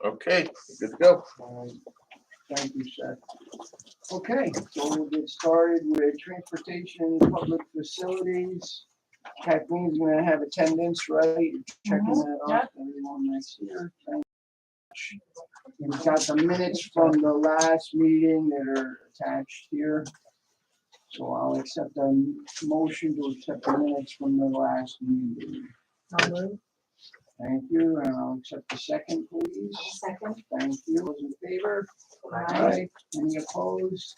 Okay, good to go. Thank you, Seth. Okay, so we'll get started with transportation, public facilities. Kathleen's gonna have attendance, right? Checking that off, everyone that's here. Thank you. We've got the minutes from the last meeting that are attached here. So I'll accept a motion to accept the minutes from the last meeting. Thank you, and I'll accept the second, please. Second. Thank you. Those in favor? Aye. Any opposed?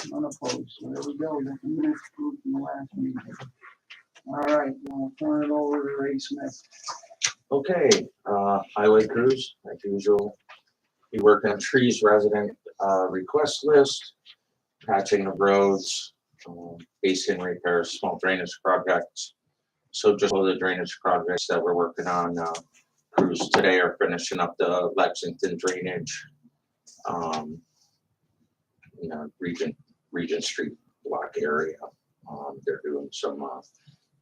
None opposed. So there we go. We got the minutes approved from the last meeting. All right, we'll turn it over to Ray Smith. Okay, highway crews, as usual. We work on trees resident request list, patching of roads, basin repairs, small drainage projects. So just all the drainage projects that we're working on, crews today are finishing up the Lexington drainage, Regent Street block area. They're doing some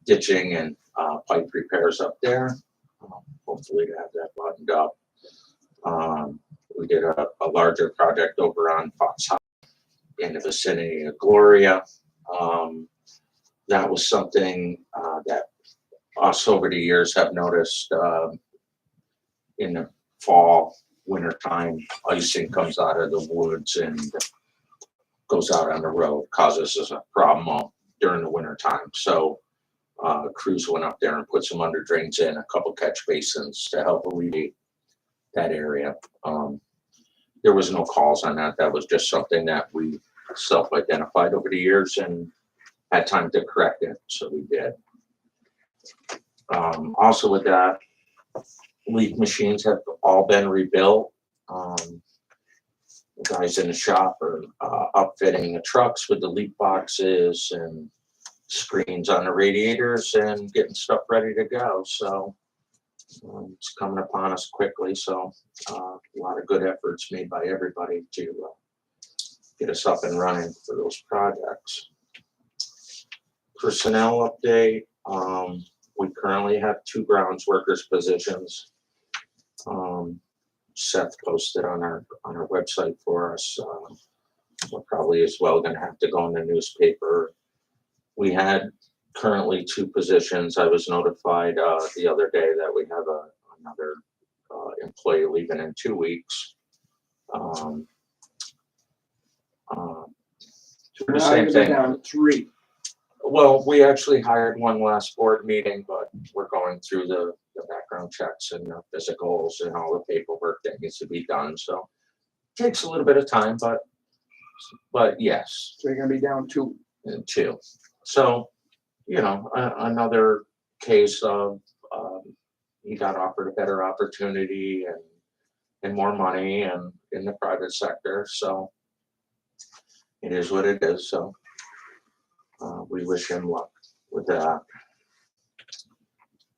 ditching and pipe repairs up there. Hopefully to have that buttoned up. We did a larger project over on Fox High in the vicinity of Gloria. That was something that us over the years have noticed in the fall, winter time, icing comes out of the woods and goes out on the road, causes us a problem during the winter time. So crews went up there and put some under drains in, a couple catch basins to help alleviate that area. There was no calls on that. That was just something that we self-identified over the years and had time to correct it, so we did. Also with that, leaf machines have all been rebuilt. The guys in the shop are upfitting the trucks with the leaf boxes and screens on the radiators and getting stuff ready to go. So it's coming upon us quickly. So a lot of good efforts made by everybody to get us up and running for those projects. Personnel update. We currently have 2 grounds workers positions. Seth posted on our website for us. We're probably as well going to have to go in the newspaper. We had currently 2 positions. I was notified the other day that we have another employee leaving in 2 weeks. For the same thing. Down to 3. Well, we actually hired one last board meeting, but we're going through the background checks and the physicals and all the paperwork that needs to be done. So it takes a little bit of time, but yes. So you're gonna be down 2. 2. So, another case of he got offered a better opportunity and more money and in the private sector. So it is what it is. So we wish him luck with that.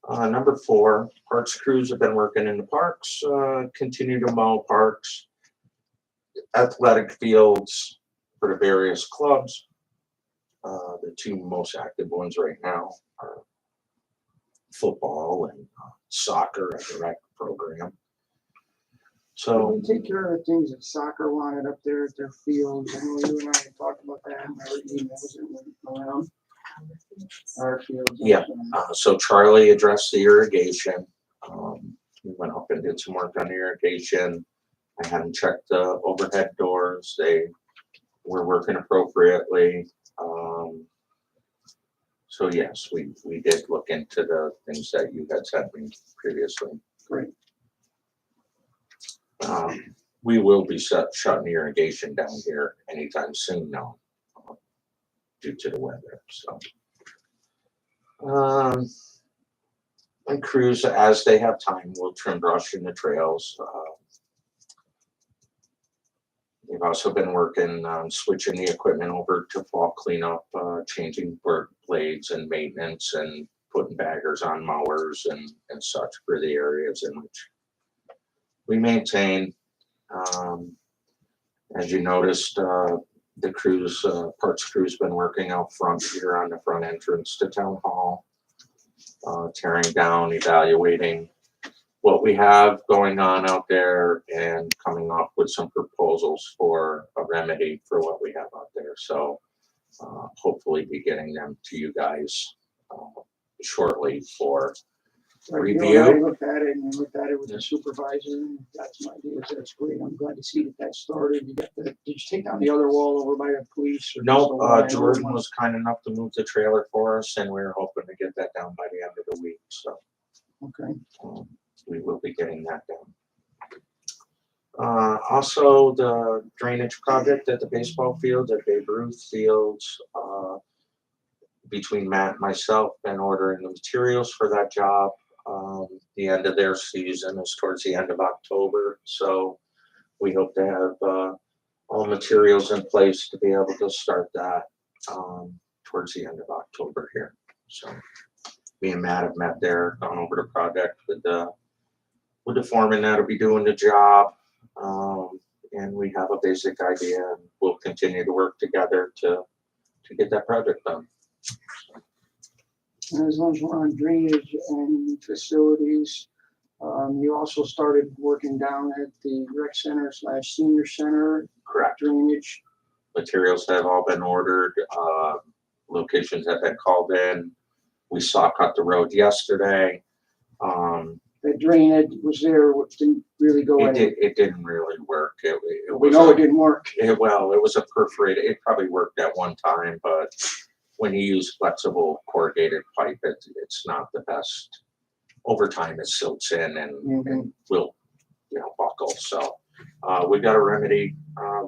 Number 4, parks crews have been working in the parks, continue to mow parks, athletic fields for the various clubs. The 2 most active ones right now are football and soccer at the rec program. So we take care of things that soccer wanted up there at their fields. I know you and I had talked about that in our emails that went around. Our fields. Yeah. So Charlie addressed the irrigation. We went up and did some work on the irrigation. I had them check the overhead doors. They were working appropriately. So yes, we did look into the things that you had sent me previously. Great. We will be shutting the irrigation down here anytime soon now, due to the weather. So, and crews, as they have time, will trim brush in the trails. We've also been working on switching the equipment over to fall cleanup, changing work blades and maintenance, and putting baggers on mowers and such for the areas in which we maintain. As you noticed, the crews, parks crews, been working out front here on the front entrance to town hall, tearing down, evaluating what we have going on out there and coming up with some proposals for a remedy for what we have out there. So hopefully be getting them to you guys shortly for Right, you and I review. looked at it and looked at it with the supervisor and got some ideas. That's great. I'm glad to see that that started. Did you take down the other wall over by the police? Or No, just the one? Jordan was kind enough to move the trailer for us, and we're hoping to get that down by the end of the week. So Okay. we will be getting that down. Also, the drainage project at the baseball field, at Babe Ruth Fields, between Matt and myself, been ordering the materials for that job. The end of their season is towards the end of October, so we hope to have all materials in place to be able to start that towards the end of October here. So me and Matt have met there, gone over the project with the foreman that'll be doing the job, and we have a basic idea, and we'll continue to work together to get that project done. And as long as we're on drainage and facilities, you also started working down at the rec center / senior center. Correct. Drainage. Materials have all been ordered, locations have been called in. We saw cut the road yesterday. The drainage was there, which didn't really go in. It didn't really work. It We was know it didn't work. well, it was a perforated, it probably worked at one time, but when you use flexible corrugated pipe, it's not the best. Over time, it silts in and will, buckle. So we got a remedy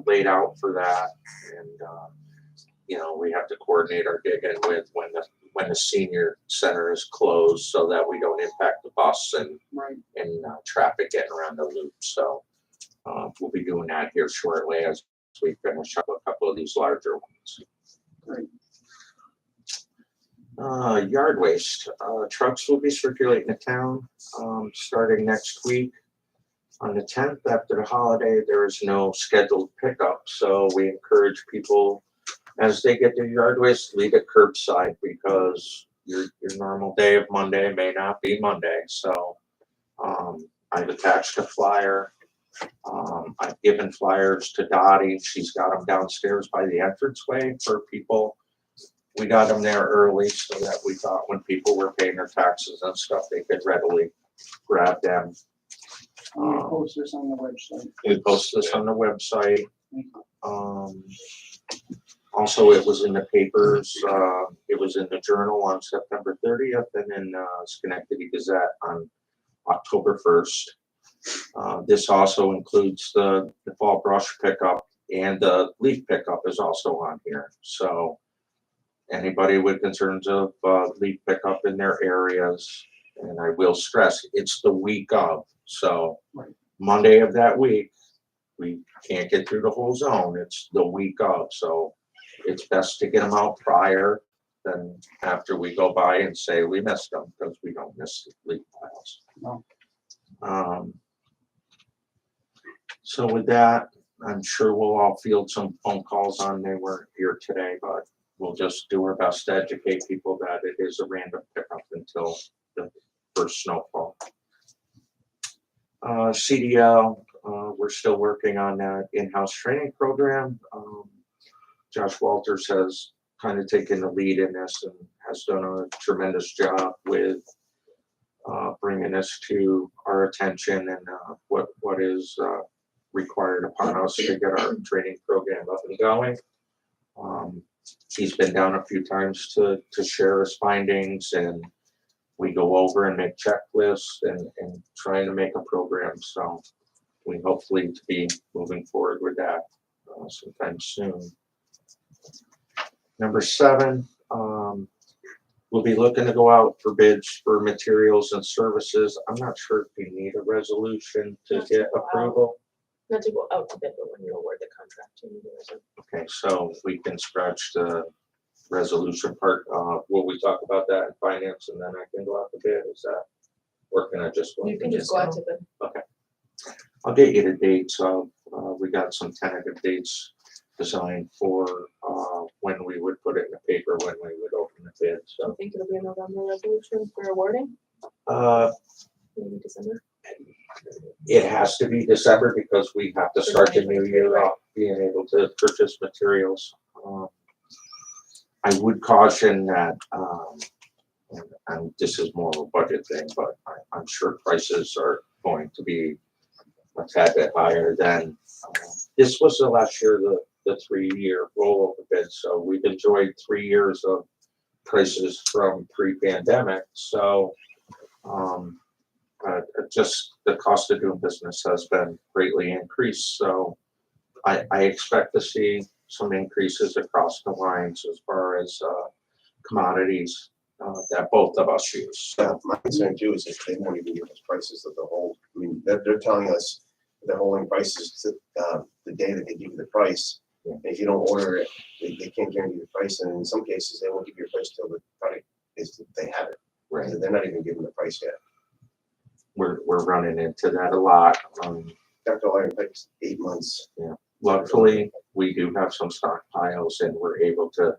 laid out for that, and we have to coordinate our digging with when the senior center is closed, so that we don't impact the bus and Right. traffic getting around the loop. So we'll be doing that here shortly as we finish up a couple of these larger ones. Great. Yard waste. Trucks will be circulating the town starting next week. On the 10th, after the holiday, there is no scheduled pickup, so we encourage people, as they get their yard waste, leave it curbside, because your normal day of Monday may not be Monday. So I've attached a flyer. I've given flyers to Dottie. She's got them downstairs by the entranceway for people. We got them there early so that we thought when people were paying their taxes and stuff, they could readily grab them. We post this on the website. We post this on the website. Also, it was in the papers. It was in the Journal on September 30th, and in Schenectady Gazette on October 1st. This also includes the fall brush pickup, and the leaf pickup is also on here. So anybody with concerns of leaf pickup in their areas, and I will stress, it's the week of. So Right. Monday of that week, we can't get through the whole zone. It's the week of. So it's best to get them out prior than after we go by and say we missed them, because we don't miss leaf piles. No. So with that, I'm sure we'll all field some phone calls on. They weren't here today, but we'll just do our best to educate people that it is a random pickup until the first snowfall. CDL, we're still working on that in-house training program. Josh Walters has kind of taken the lead in this and has done a tremendous job with bringing this to our attention, and what is required upon us to get our training program up and going. He's been down a few times to share his findings, and we go over and make checklists and trying to make a program. So we hopefully to be moving forward with that sometime soon. Number 7, we'll be looking to go out for bids for materials and services. I'm not sure if we need a resolution to get approval. Not to go out to bid, but when you award the contract, you need a resolution. Okay, so we can scratch the resolution part. Will we talk about that in finance, and then I can go out to bid? Is that, or can I just go? You can just go out to bid. I'll get you the dates of, we got some tentative dates designed for when we would put it in the paper, when we would open the bid. I So think it'll be a November resolution for awarding, maybe December. it has to be December because we have to start the new year off being able to purchase materials. I would caution that, and this is more of a budget thing, but I'm sure prices are going to be a tad bit higher than, this was the last year, the 3-year rollover bid. So we've enjoyed 3 years of prices from pre-pandemic. So, just the cost of doing business has been greatly increased. So I expect to see some increases across the lines as far as commodities that both of us use. Yeah, my concern too is if they won't even give us prices of the whole, I mean, they're telling us they're holding prices to the day that they give you the price. And if you don't order it, they can't guarantee the price, and in some cases, they won't give you a price till the product is they have it. Right. So they're not even giving the price yet. We're running into that a lot. After all, like 8 months. Luckily, we do have some stockpiles and we're able to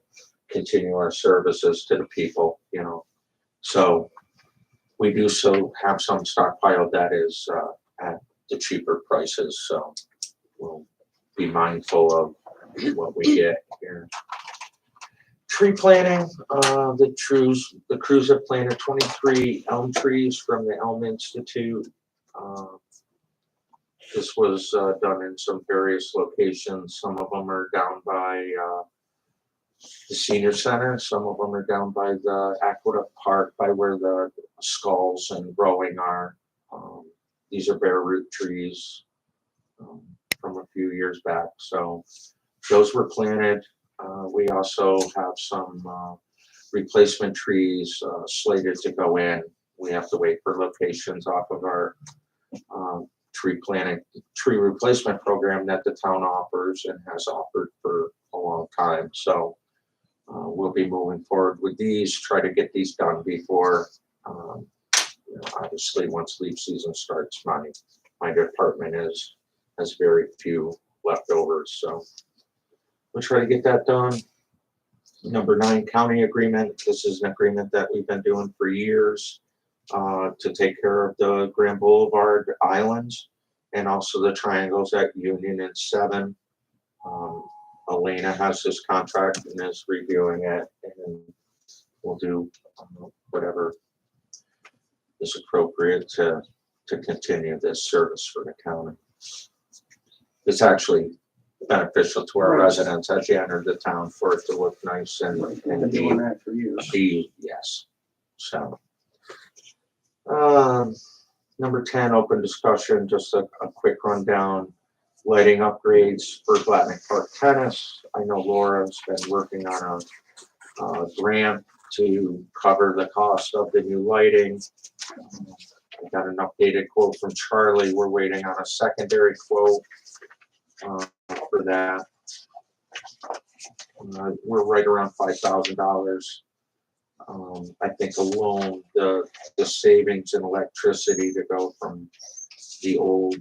continue our services to the people, you know. So we do so have some stockpile that is at the cheaper prices. So we'll be mindful of what we get here. Tree planting, the crews have planted 23 elm trees from the Elm Institute. This was done in some various locations. Some of them are down by the senior center. Some of them are down by the Aqueduct Park, by where the skulls and rowing are. These are bare root trees from a few years back. So those were planted. We also have some replacement trees slated to go in. We have to wait for locations off of our tree replacement program that the town offers and has offered for a long time. So we'll be moving forward with these, try to get these done before, obviously once leaf season starts, my department has very few leftovers. So we'll try to get that done. Number 9, county agreement. This is an agreement that we've been doing for years to take care of the Grand Boulevard islands and also the triangles at Union and 7. Elena has this contract and is reviewing it, and we'll do whatever is appropriate to continue this service for the county. It's actually beneficial to our residents as you enter the town for it to look nice and Been doing that for years. yes. So number 10, open discussion, just a quick rundown. Lighting upgrades for Blatnick Park Tennis. I know Laura's been working on a grant to cover the cost of the new lighting. I got an updated quote from Charlie. We're waiting on a secondary quote for that. We're right around $5,000. I think alone the savings in electricity to go from the old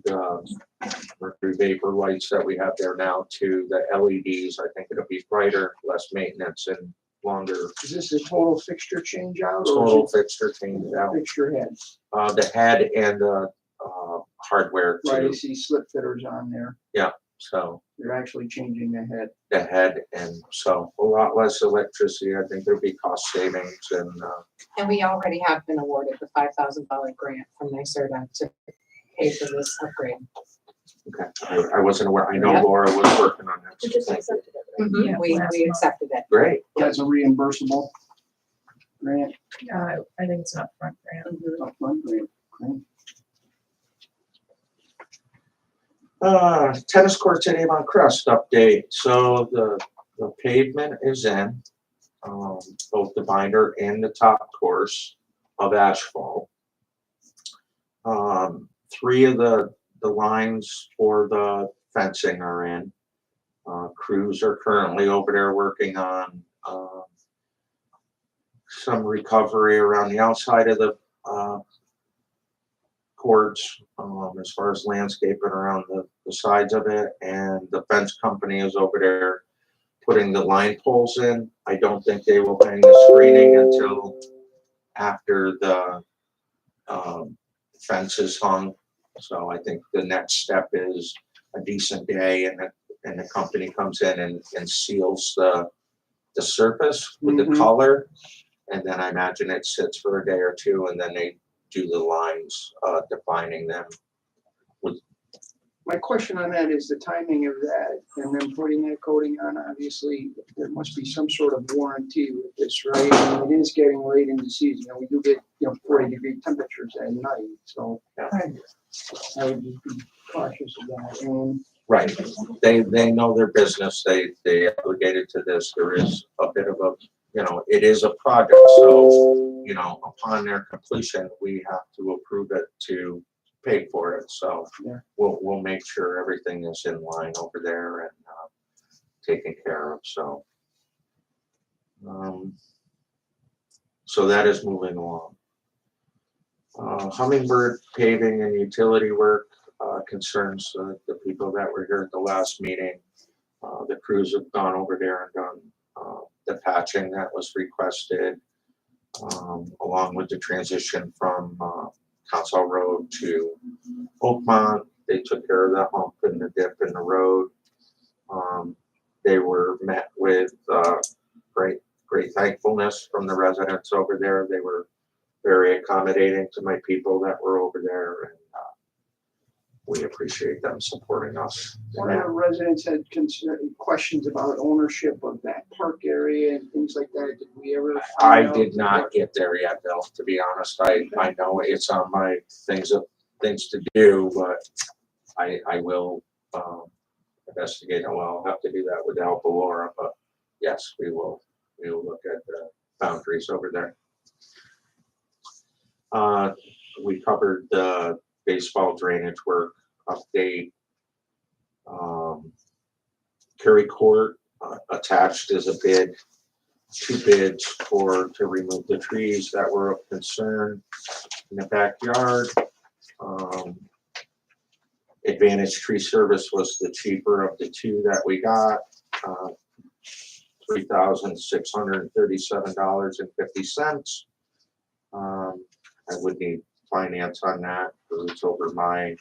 mercury vapor lights that we have there now to the LEDs, I think it'll be brighter, less maintenance, and longer. Is this a total fixture change out? Total fixture change out. Fixture heads. The head and the hardware Right, I too. see slip fitters on there. Yeah, so They're actually changing the head. the head, and so a lot less electricity. I think there'll be cost savings, and we already have been awarded the $5,000 grant from NYSERDA to pay for this upgrade. okay. I wasn't aware. I know Yep. Laura was working on that. We just Thank you. accepted it, right? Mhm, we accepted it. Great. That's a reimbursable grant, I think it's an upfront grant. Mhm. upfront grant. Great. Tennis courts at Avon Crest update. So the pavement is in, both the binder and the top course of asphalt. 3 of the lines for the fencing are in. Crews are currently over there working on some recovery around the outside of the courts, as far as landscaping around the sides of it, and the fence company is over there putting the line poles in. I don't think they will hang the screening until after the fences hung. So I think the next step is a decent day and the company comes in and seals the surface with the Mhm. color. And then I imagine it sits for a day or two and then they do the lines, defining them. My question on that is the timing of that, and then putting that coating on, obviously, there must be some sort of warranty with this, right? I mean, it is getting late in the season, and we do get, 40-degree temperatures at night, so Yeah. I would just be cautious of that. And Right. They know their business. They obligated to this. There is a bit of a, it is a project. So, upon their completion, we have to approve it to pay for it. So Yeah. we'll make sure everything is in line over there and taken care of. So that is moving along. Hummingbird paving and utility work concerns the people that were here at the last meeting. The crews have gone over there and done the patching that was requested, along with the transition from Council Road to Oakmont. They took care of the hump and the dip in the road. They were met with great thankfulness from the residents over there. They were very accommodating to my people that were over there, and we appreciate them supporting us. one of the residents had questions about ownership of that park area and things like that. Did we ever? I find out? did not get there yet, Bill, to be honest. I know it's on my things to do, but I will investigate. Well, I'll have to do that with the help of Laura, but yes, we will look at the boundaries over there. We covered the baseball drainage work update. Kerry Court attached is a bid, 2 bids to remove the trees that were of concern in the backyard. Advantage Tree Service was the cheaper of the 2 that we got, $3,637.50. I would need finance on that because it's over my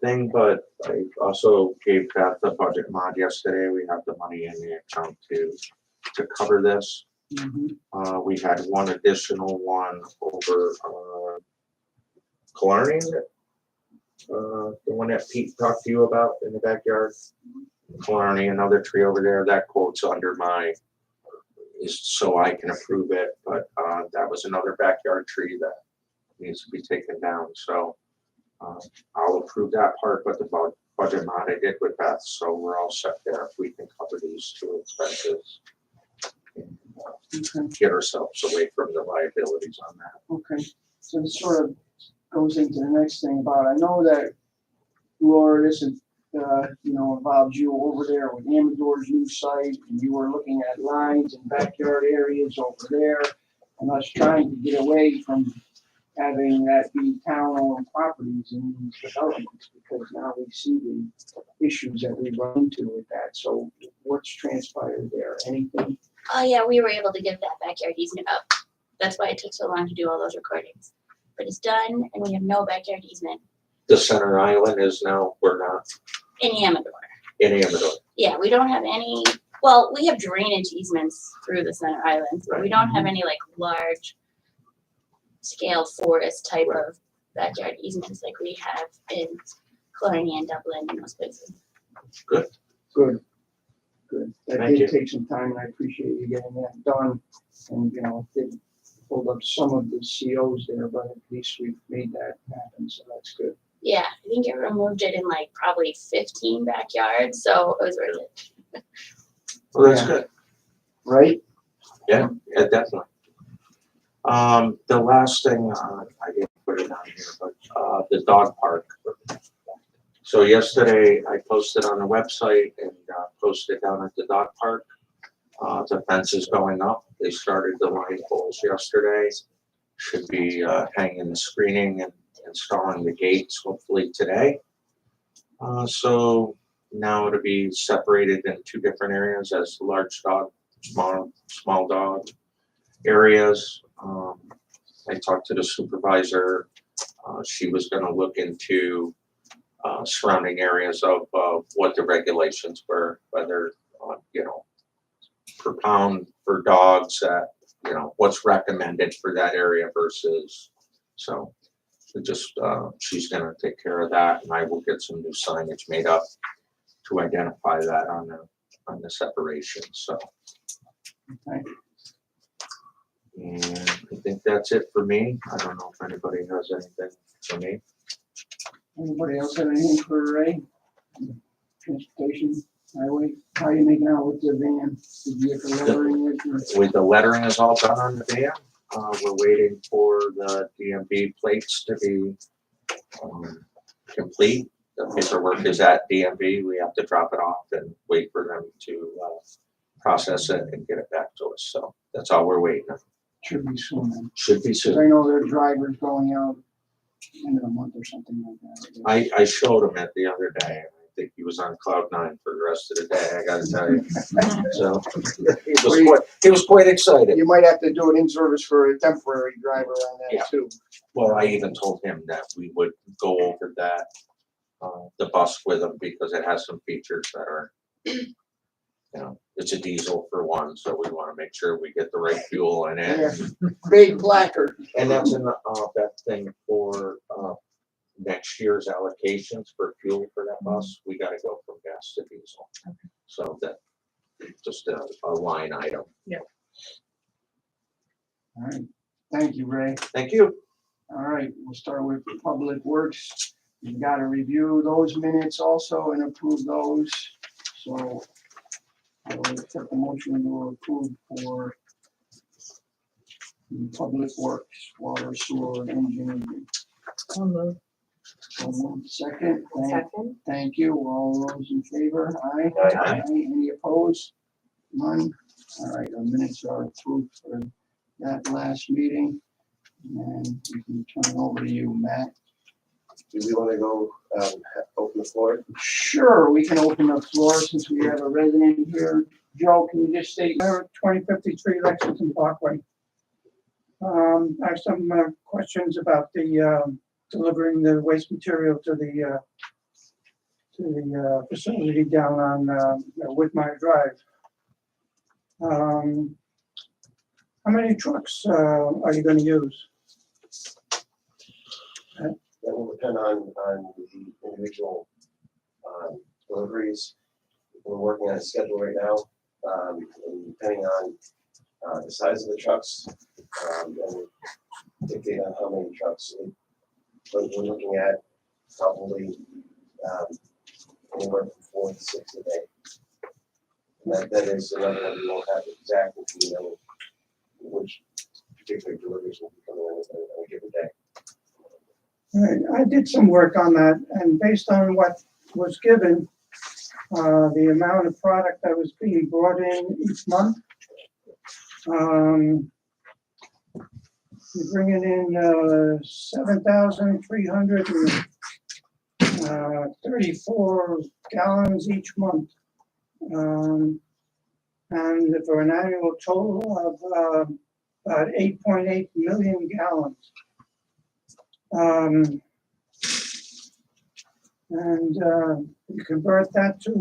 thing, but I also gave Beth the budget mod yesterday. We have the money in the account to cover this. Mhm. We had one additional one over Killarney, the one that Pete talked to you about in the backyard. Killarney, another tree over there. That quote's under is so I can approve it, but that was another backyard tree that needs to be taken down. So I'll approve that part, but the budget mod I did with Beth, so we're all set there. If we can cover these 2 expenses and get ourselves away from the liabilities on that. Okay, so this sort of goes into the next thing about, I know that Laura, this is, involves you over there with Amador's new site, and you were looking at lines and backyard areas over there, and us trying to get away from having that be town-owned properties in these developments, because now we see the issues that we run into with that. So what's transpired there? Anything? Oh yeah, we were able to give that backyard easement up. That's why it took so long to do all those recordings. But it's done, and we have no backyard easement The center island is now, we're not in Amador. in Amador. Yeah, we don't have any. Well, we have drainage easements through the center islands, but we don't have any like large scale forest type Right. of backyard easements like we have in Killarney and Dublin and those places. Good. That Thank did you. take some time, and I appreciate you getting that done. And, it did hold up some of the COs there, but at least we've made that happen, so that's good. Yeah, I think it removed it in like probably 15 backyards, so it was worth it. Well, that's Yeah. good. Right? Yeah, definitely. The last thing, I didn't put it on here, but the dog park. So yesterday I posted on the website and posted down at the dog park. The fence is going up. They started the line poles yesterday. Should be hanging the screening and installing the gates hopefully today. So now it'll be separated in 2 different areas as large dog, small dog areas. I talked to the supervisor. She was gonna look into surrounding areas of what the regulations were, whether, per pound for dogs, what's recommended for that area versus, so we just, she's gonna take care of that, and I will get some new signage made up to identify that on the separation, so. Okay. And I think that's it for me. I don't know if anybody has anything for me. Anybody else have anything for Ray? Transportation, highway, how are you making out with the van? Did you get the lettering with your? With the lettering is all done on the van. We're waiting for the DMV plates to be complete. The paperwork is at DMV. We have to drop it off and wait for them to process it and get it back to us. So that's all we're waiting on. Should be soon then. Should be 'Cause soon. I know their driver's going out end of the month or something like that. I showed him it the other day. And I think he was on cloud nine for the rest of the day, I gotta tell you. So he was quite excited. You might have to do an in-service for a temporary driver on Yeah. that too. Well, I even told him that we would go over that, the bus with him because it has some features that are, it's a diesel for one, so we wanna make sure we get the right fuel in it. Yeah. Big placard. And that's in that thing for, next year's allocations for fuel for that bus, we gotta go from gas to diesel. So that, just a line item. All right. Thank you, Ray. Thank you. All right, we'll start with Public Works. You gotta review those minutes also and approve those. So I will accept the motion to approve for the Public Works, water, sewer, and engineering. I'll move. Second, Second, thank you. All those in favor? Aye. Aye. Any opposed? None? All right, our minutes are approved for that last meeting. And we can turn it over to you, Matt. Do we wanna go, open the floor? Sure, we can open the floor since we have a resident here. Joe, can you just state? 2053 Lexington Parkway. I have some questions about the delivering the waste material to the facility down on Whitmire Drive. How many trucks are you going to use? That will depend on the individual deliveries. We're working on a schedule right now, and depending on the size of the trucks, and dictate on how many trucks. But we're looking at probably anywhere from 4 to 6 a day. And that is another one we won't have exactly, which particular deliveries will be coming in on a given day. Right, I did some work on that, and based on what was given, the amount of product that was being brought in each month, you're bringing in 7,334 gallons each month, and for an annual total of about 8.8 million gallons. You convert that to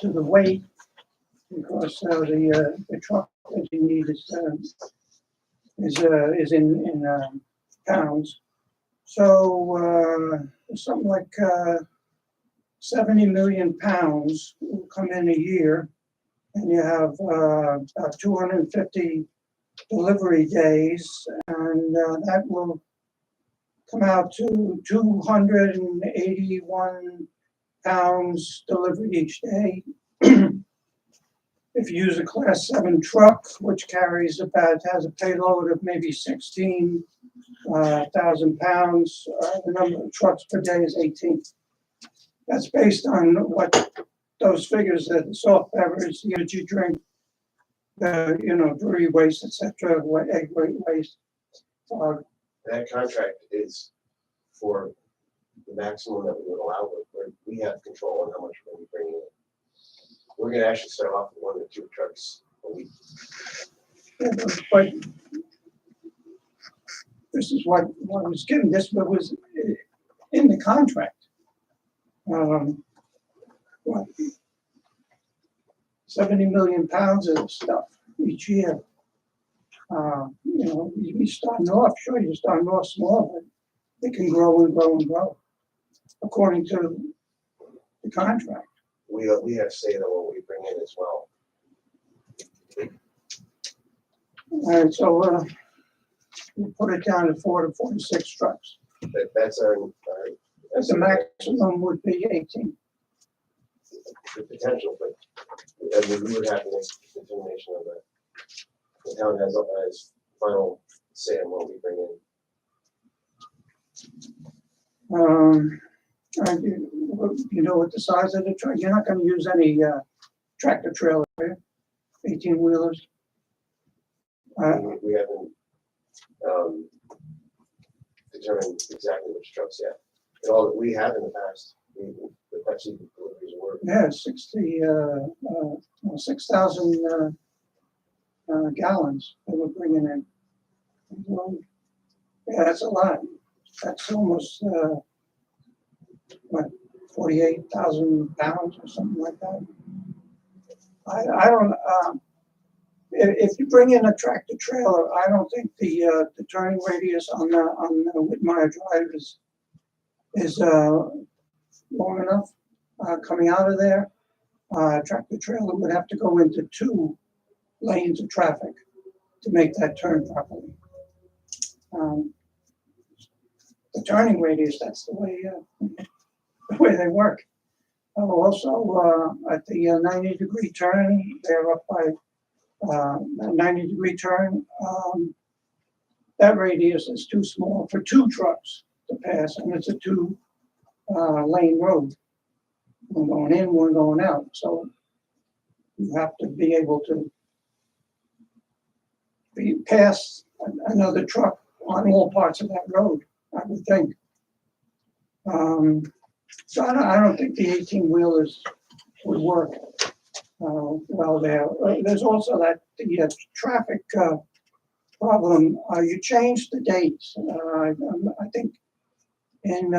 the weight, because the truck that you need is in pounds. So something like 70 million pounds will come in a year, and you have about 250 delivery days, and that will come out to 281 pounds delivered each day. If you use a Class 7 truck, which has a payload of maybe 16,000 pounds, the number of trucks per day is 18. That's based on what those figures, that the soft beverage, the energy drink, brewery waste, etc., egg waste. That contract is for the maximum that we would allow, where we have control on how much we're going to be bringing in. We're going to actually start off with 1 to 2 trucks a week. But this is what was given, this was in the contract. What, 70 million pounds of stuff each year. You know, you start off, sure, you start off small, but they can grow and grow and grow according to the contract. We have say that what we bring in as well. All right, so we put it down to 4 to 46 trucks. That's our The maximum would be 18. the potential, but I mean, we would have to make a determination of that. The town has final say on what we bring in. You know what the size of the truck, you're not gonna use any tractor trailer, are you? 18-wheelers? We haven't determined exactly which trucks yet. And all that we have in the past, the Pepsi deliveries were. Yeah, 6,000 gallons they were bringing in. Yeah, that's a lot. That's almost, what, 48,000 pounds or something like that. I don't, if you bring in a tractor trailer, I don't think the turning radius on the Whitmire Drive is long enough coming out of there. Tractor trailer would have to go into 2 lanes of traffic to make that turn properly. The turning radius, that's the way they work. Also, at the 90-degree turn, they're up by that 90-degree turn. That radius is too small for 2 trucks to pass, and it's a 2-lane road. One going in, one going out. So you have to be able to pass another truck on all parts of that road, I would think. So I don't think the 18-wheelers would work well there. There's also the traffic problem. You changed the dates. I think in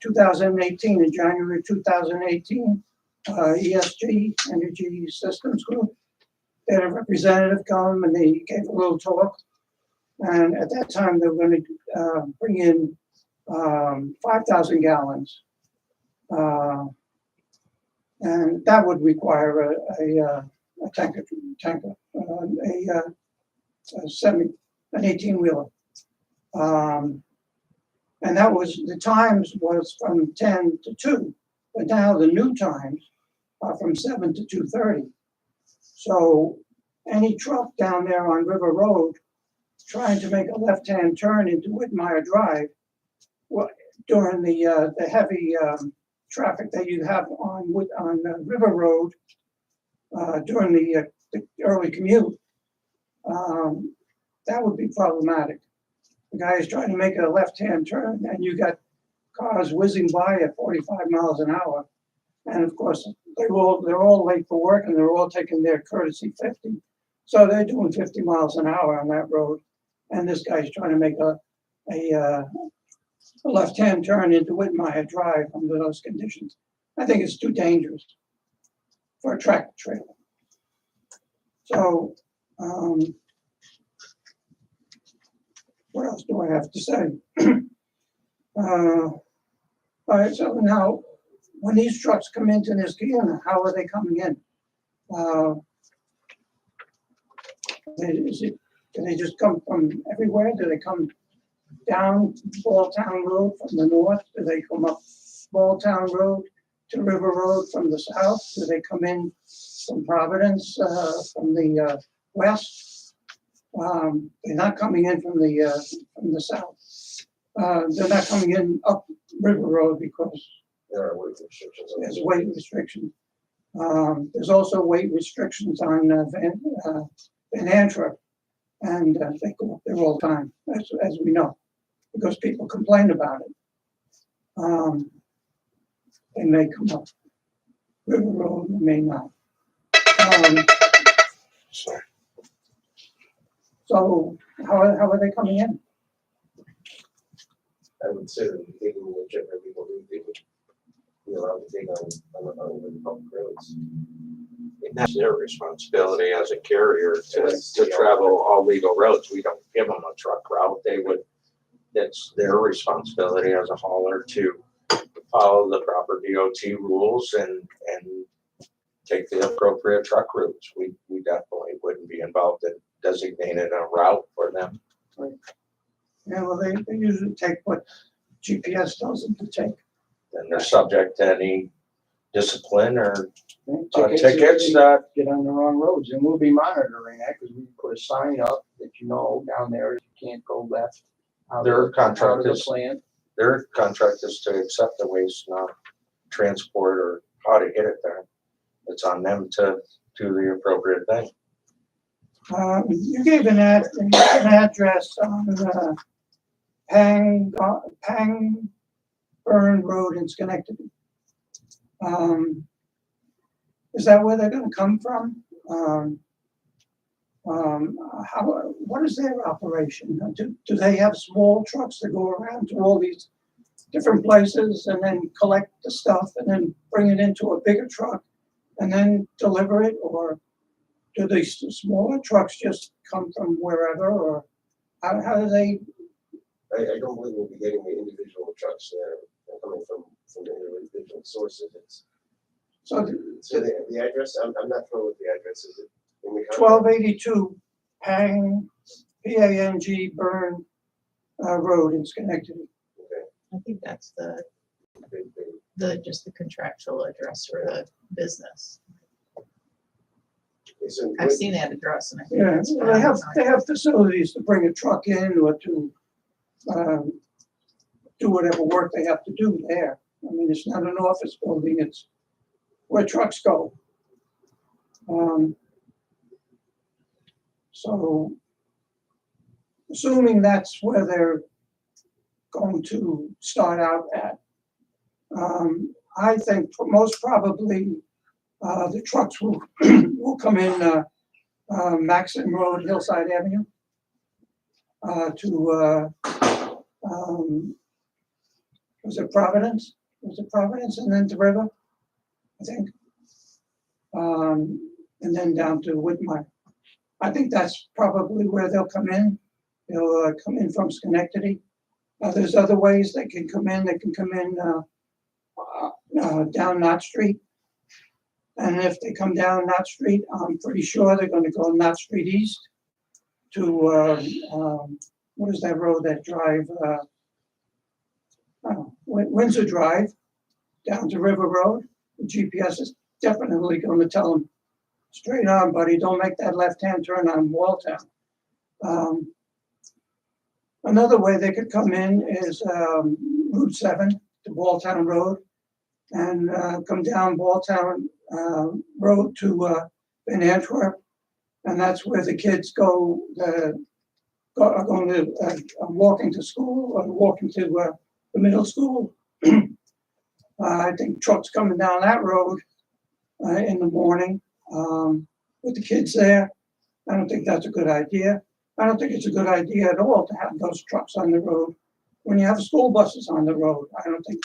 2018, in January 2018, ESG, Energy Systems Group, they had a representative come and they gave a little talk. And at that time, they were going to bring in 5,000 gallons. And that would require a tanker, an 18-wheeler. And that was, the times was from 10 to 2, but now the new times are from 7 to 2:30. So any truck down there on River Road trying to make a left-hand turn into Whitmire Drive, during the heavy traffic that you have on River Road during the early commute, that would be problematic. The guy is trying to make a left-hand turn, and you got cars whizzing by at 45 miles an hour, and of course they're all late for work, and they're all taking their courtesy 50, so they're doing 50 miles an hour on that road, and this guy's trying to make a left-hand turn into Whitmire Drive under those conditions. I think it's too dangerous for a tractor trailer. So, what else do I have to say? All right, so now, when these trucks come into this unit, how are they coming in? Do they just come from everywhere? Do they come down Balltown Road from the north? Do they come up Balltown Road to River Road from the south? Do they come in from Providence from the west? They're not coming in from the south. They're not coming in up River Road because There are weight restrictions. there's weight restrictions. There's also weight restrictions on Van Antwerp, and they go up there all the time, as we know, because people complain about it. They may come up River Road, they may not. Sorry. So how are they coming in? I would say that we take whichever legal route they would be allowed to take on public roads. And that's their responsibility as a carrier Yes. to travel all legal roads. We don't give them a truck route. It's their responsibility as a hauler to follow the proper DOT rules and take the appropriate truck routes. We definitely wouldn't be involved in designating a route for them. Yeah, well, they usually take what GPS tells them to take. And they're subject to any discipline or Tickets tickets if that, they get on the wrong roads, and we'll be monitoring that, because we put a sign up that down there, you can't go left. Their out of contract the is, plant. their contract is to accept the waste, not transport or how to get it there. It's on them to do the appropriate thing. You gave an address on Pangburn Road in Schenectady. Is that where they're gonna come from? What is their operation? Do they have small trucks that go around to all these different places and then collect the stuff and then bring it into a bigger truck and then deliver it? Or do these smaller trucks just come from wherever, or how do they? I don't believe we'll be getting the individual trucks there coming from the individual sources. It's, So so the address, I'm not sure what the address is. In the contract? 1282 P-A-N-G Burn Road in Schenectady. Okay. I think that's They- just the contractual address for the business. so I've what- seen that address and I think Yeah, that's. well, they have facilities to bring a truck in or to do whatever work they have to do there. I mean, it's not an office building, it's where trucks go. So assuming that's where they're going to start out at, I think most probably the trucks will will come in Maxon Road, Hillside Avenue, to was it Providence? Was it Providence and then to River, I think, and then down to Whitmire. I think that's probably where they'll come in. They'll come in from Schenectady. There's other ways they can come in. They can come in down Knott Street. And if they come down Knott Street, I'm pretty sure they're going to go Knott Street East to, what is that road that drive, Windsor Drive, down to River Road. The GPS is definitely going to tell them, straight on, buddy, don't make that left-hand turn on Walltown. Another way they could come in is Route 7 to Walltown Road and come down Walltown Road to Van Antwerp. And that's where the kids are going to walking to school or walking to the middle school. I think trucks coming down that road in the morning with the kids there. I don't think that's a good idea. I don't think it's a good idea at all to have those trucks on the road when you have school buses on the road. I don't think,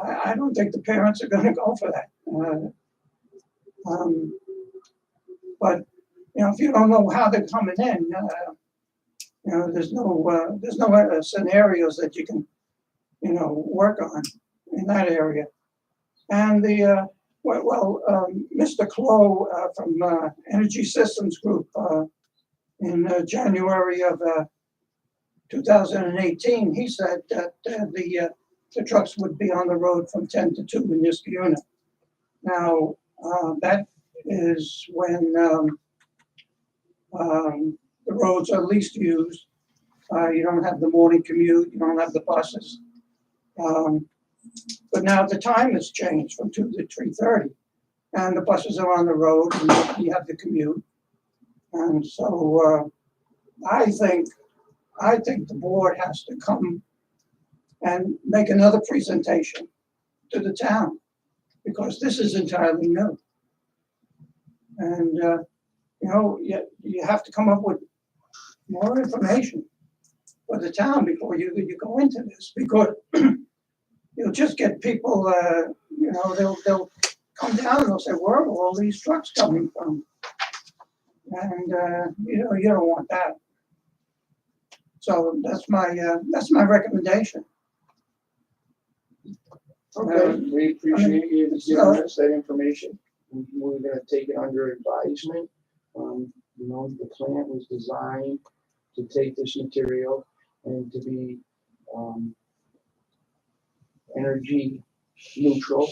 I don't think the parents are going to go for that. But if you don't know how they're coming in, there's no scenarios that you can, work on in that area. And the Mr. Clow from Energy Systems Group in January of 2018, he said that the trucks would be on the road from 10 to 2 in Niskayuna. Now, that is when the roads are least used. You don't have the morning commute, you don't have the buses. But now the time has changed from 2 to 3:30, and the buses are on the road, and you have the commute. And so I think the board has to come and make another presentation to the town, because this is entirely new. And you have to come up with more information. for the town before you go into this, because you'll just get people, they'll come down and they'll say, where are all these trucks coming from? And, you don't want that. So that's my recommendation. Okay, we appreciate you giving us that information. We're gonna take it under advisement. The plant was designed to take this material and to be, energy neutral.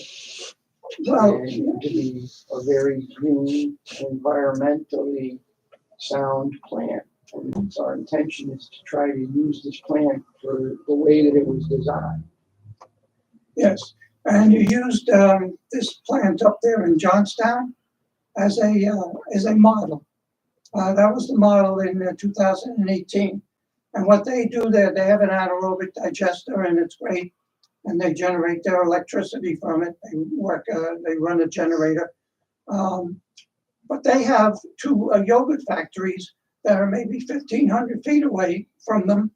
Well, And to be a very green, environmentally sound plant. And our intention is to try to use this plant for the way that it was designed. yes, and you used this plant up there in Johnstown as a model. That was the model in 2018. And what they do there, they have an anaerobic digester, and it's great. And they generate their electricity from it. They run a generator. But they have two yogurt factories that are maybe 1,500 feet away from them.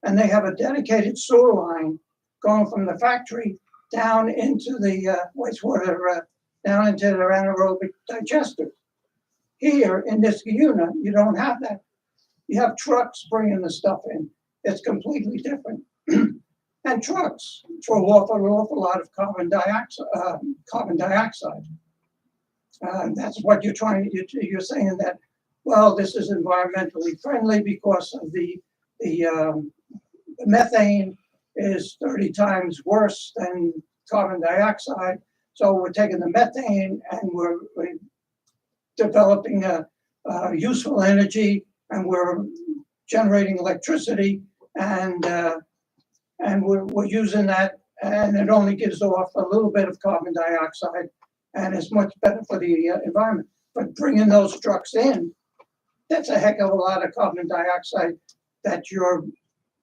And they have a dedicated sewer line going from the factory down into the wastewater, down into their anaerobic digester. Here in this unit, you don't have that. You have trucks bringing the stuff in. It's completely different. And trucks throw off an awful lot of carbon dioxide. That's what you're saying that, well, this is environmentally friendly because of the methane is 30 times worse than carbon dioxide. So we're taking the methane and we're developing a useful energy, and we're generating electricity, and we're using that, and it only gives off a little bit of carbon dioxide, and it's much better for the environment. But bringing those trucks in, that's a heck of a lot of carbon dioxide that you're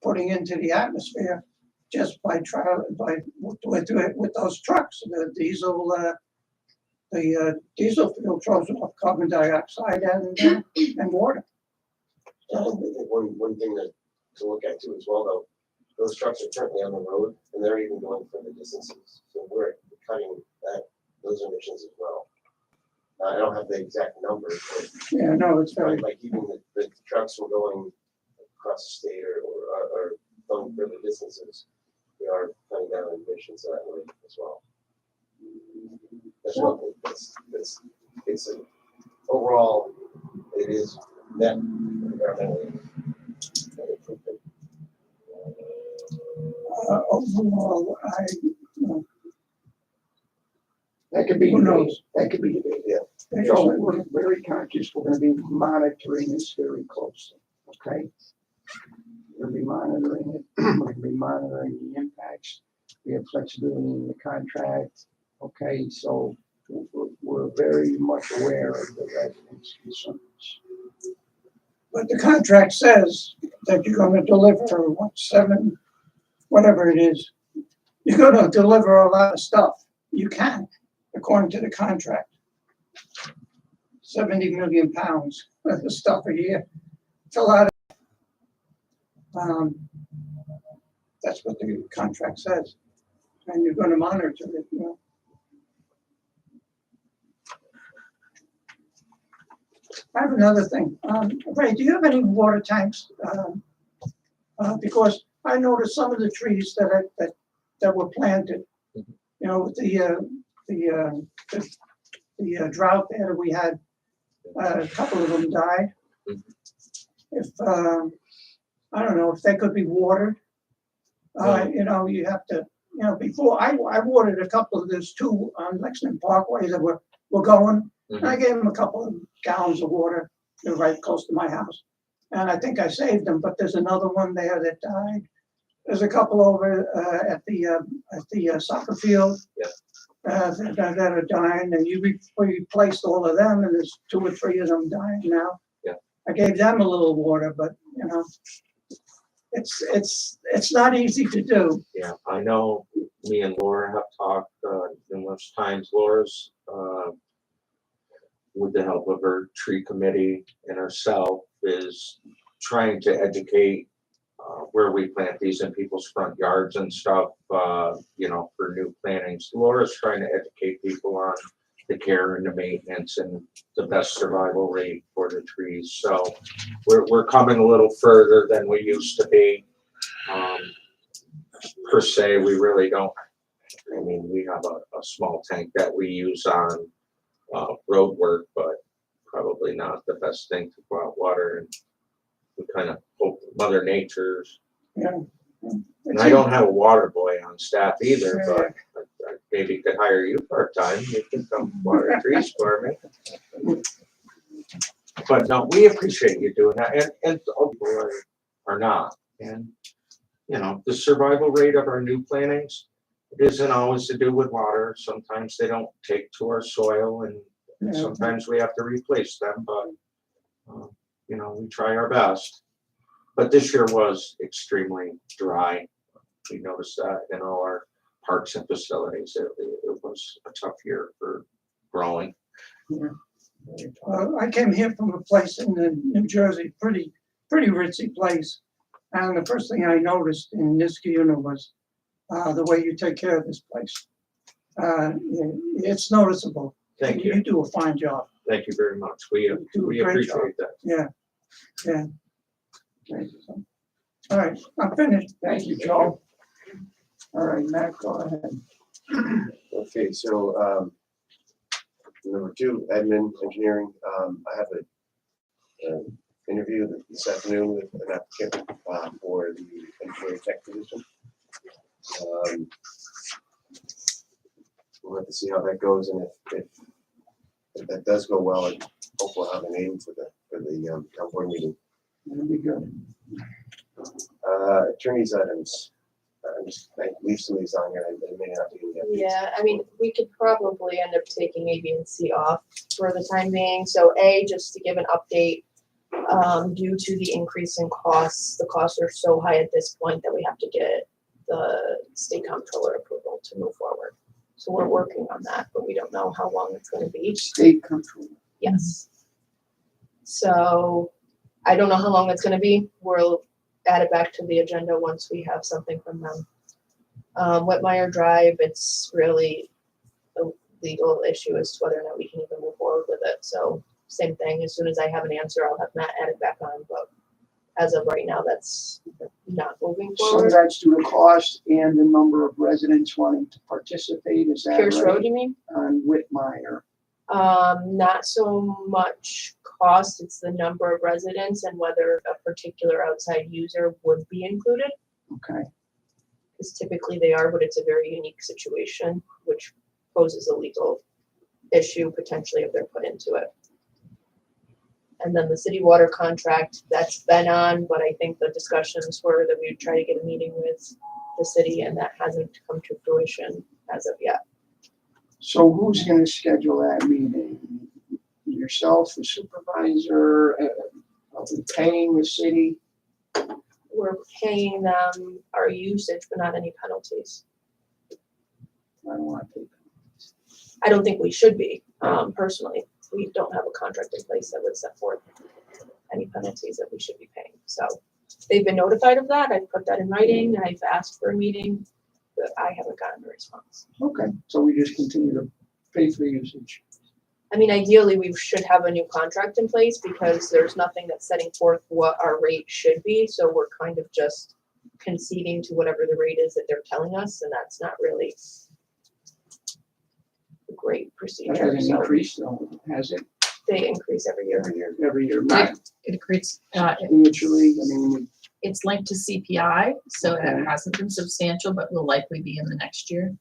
putting into the atmosphere just by with those trucks. The diesel fuel throws off carbon dioxide and water. One thing to look at too as well, though, those trucks are currently on the road and they're even going further distances. So we're cutting those emissions as well. I don't have the exact numbers, but Yeah, no, it's very. by keeping the trucks from going across the state or going further distances, we are cutting down on emissions that way as well. That's one thing. It's overall, it is net environmentally improvement. Overall, That could be Who debated. knows? That could be debated. I So we're very conscious. We're going to be monitoring this very closely. Okay. We're going to be monitoring it. We're going to be monitoring the impacts. We have flexibility in the contract. Okay. So we're very much aware of the residents' concerns. But the contract says that you're going to deliver whatever it is. You're going to deliver a lot of stuff. You can, according to the contract. 70 million pounds of stuff a year. It's a lot of, that's what the contract says. And you're going to monitor it, I have another thing. Ray, do you have any water tanks? Because I noticed some of the trees that were planted, with the drought there that we had, a couple of them died. If I don't know if they could be watered. You have to. Before I watered a couple of those two on Lexington Parkway that were going. And I gave them a couple of gallons of water. They're right close to my house, and I think I saved them. But there's another one there that died. There's a couple over at the soccer field that are dying, and we replaced all of them, and there's 2 or 3 of them dying now. Yeah. I gave them a little water, but it's not easy to do. Yeah, I know me and Laura have talked numerous times. Laura's with the help of her tree committee and herself is trying to educate where we plant these in people's front yards and stuff, you know, for new plantings. Laura's trying to educate people on the care and the maintenance and the best survival rate for the trees. So we're coming a little further than we used to be. Per se, we really don't. I mean, we have a small tank that we use on road work, but probably not the best thing to go out water. And we kind of hope Mother Nature's. Yeah. And I don't have a water boy on staff either, but I maybe could hire you part-time. You can come water trees for me. But no, we appreciate you doing that, and all people are not. And, you know, the survival rate of our new plantings, it isn't always to do with water. Sometimes they don't take to our soil, and Yeah. sometimes we have to replace them, but, you know, we try our best. But this year was extremely dry. We noticed that in all our parks and facilities. It was a tough year for growing. I came here from a place in New Jersey, pretty ritzy place. And the first thing I noticed in Niskayuna was the way you take care of this place. It's noticeable. Thank you. You do a fine job. Thank you very much. We You do a great job. appreciate that. Yeah. Okay, so, all right, I'm finished. Thank you, Joe. All right, Matt, go ahead. Okay, so, number 2, admin engineering, I have an interview this afternoon with an applicant, for the engineering tech position. We'll have to see how that goes, and if that does go well, I hope we'll have a name for the town board meeting. That'll be good. Attorney's items, I leave some of these on here, I may not be. Yeah, I mean, we could probably end up taking A, B, and C off for the time being. So A, just to give an update, due to the increase in costs, the costs are so high at this point that we have to get the state comptroller approval to move forward. So we're working on that, but we don't know how long it's gonna be. State control. Yes. So I don't know how long it's gonna be. We'll add it back to the agenda once we have something from them. Whitmire Drive, it's really a legal issue as to whether or not we can even move forward with it. So same thing, as soon as I have an answer, I'll have Matt add it back on, but as of right now, that's not moving So forward. that's due to cost and the number of residents wanting to participate, is that Pierce Road, right? you mean? On Whitmire. Not so much cost, it's the number of residents and whether a particular outside user would be included. Okay, Because typically they are, but it's a very unique situation, which poses a legal issue potentially if they're put into it. And then the city water contract, that's been on, but I think the discussions were that we would try to get a meeting with the city, and that hasn't come to fruition as of yet. so who's gonna schedule that meeting? Yourself, the supervisor, are we paying the city? We're paying them our usage, but not any penalties. I don't want to pay. I don't think we should be, personally. We don't have a contract in place that would set forth any penalties that we should be paying. So they've been notified of that. I've put that in writing. I've asked for a meeting, but I haven't gotten a response. Okay, so we just continue to pay for usage. I mean, ideally, we should have a new contract in place because there's nothing that's setting forth what our rate should be. So we're kind of just conceding to whatever the rate is that they're telling us, and that's not really a great That procedure. hasn't So increased though, has it? they increase every year. Every year, not It creates, mutually, I mean, it's linked to CPI, so Okay. it hasn't been substantial, but will likely be in the next year.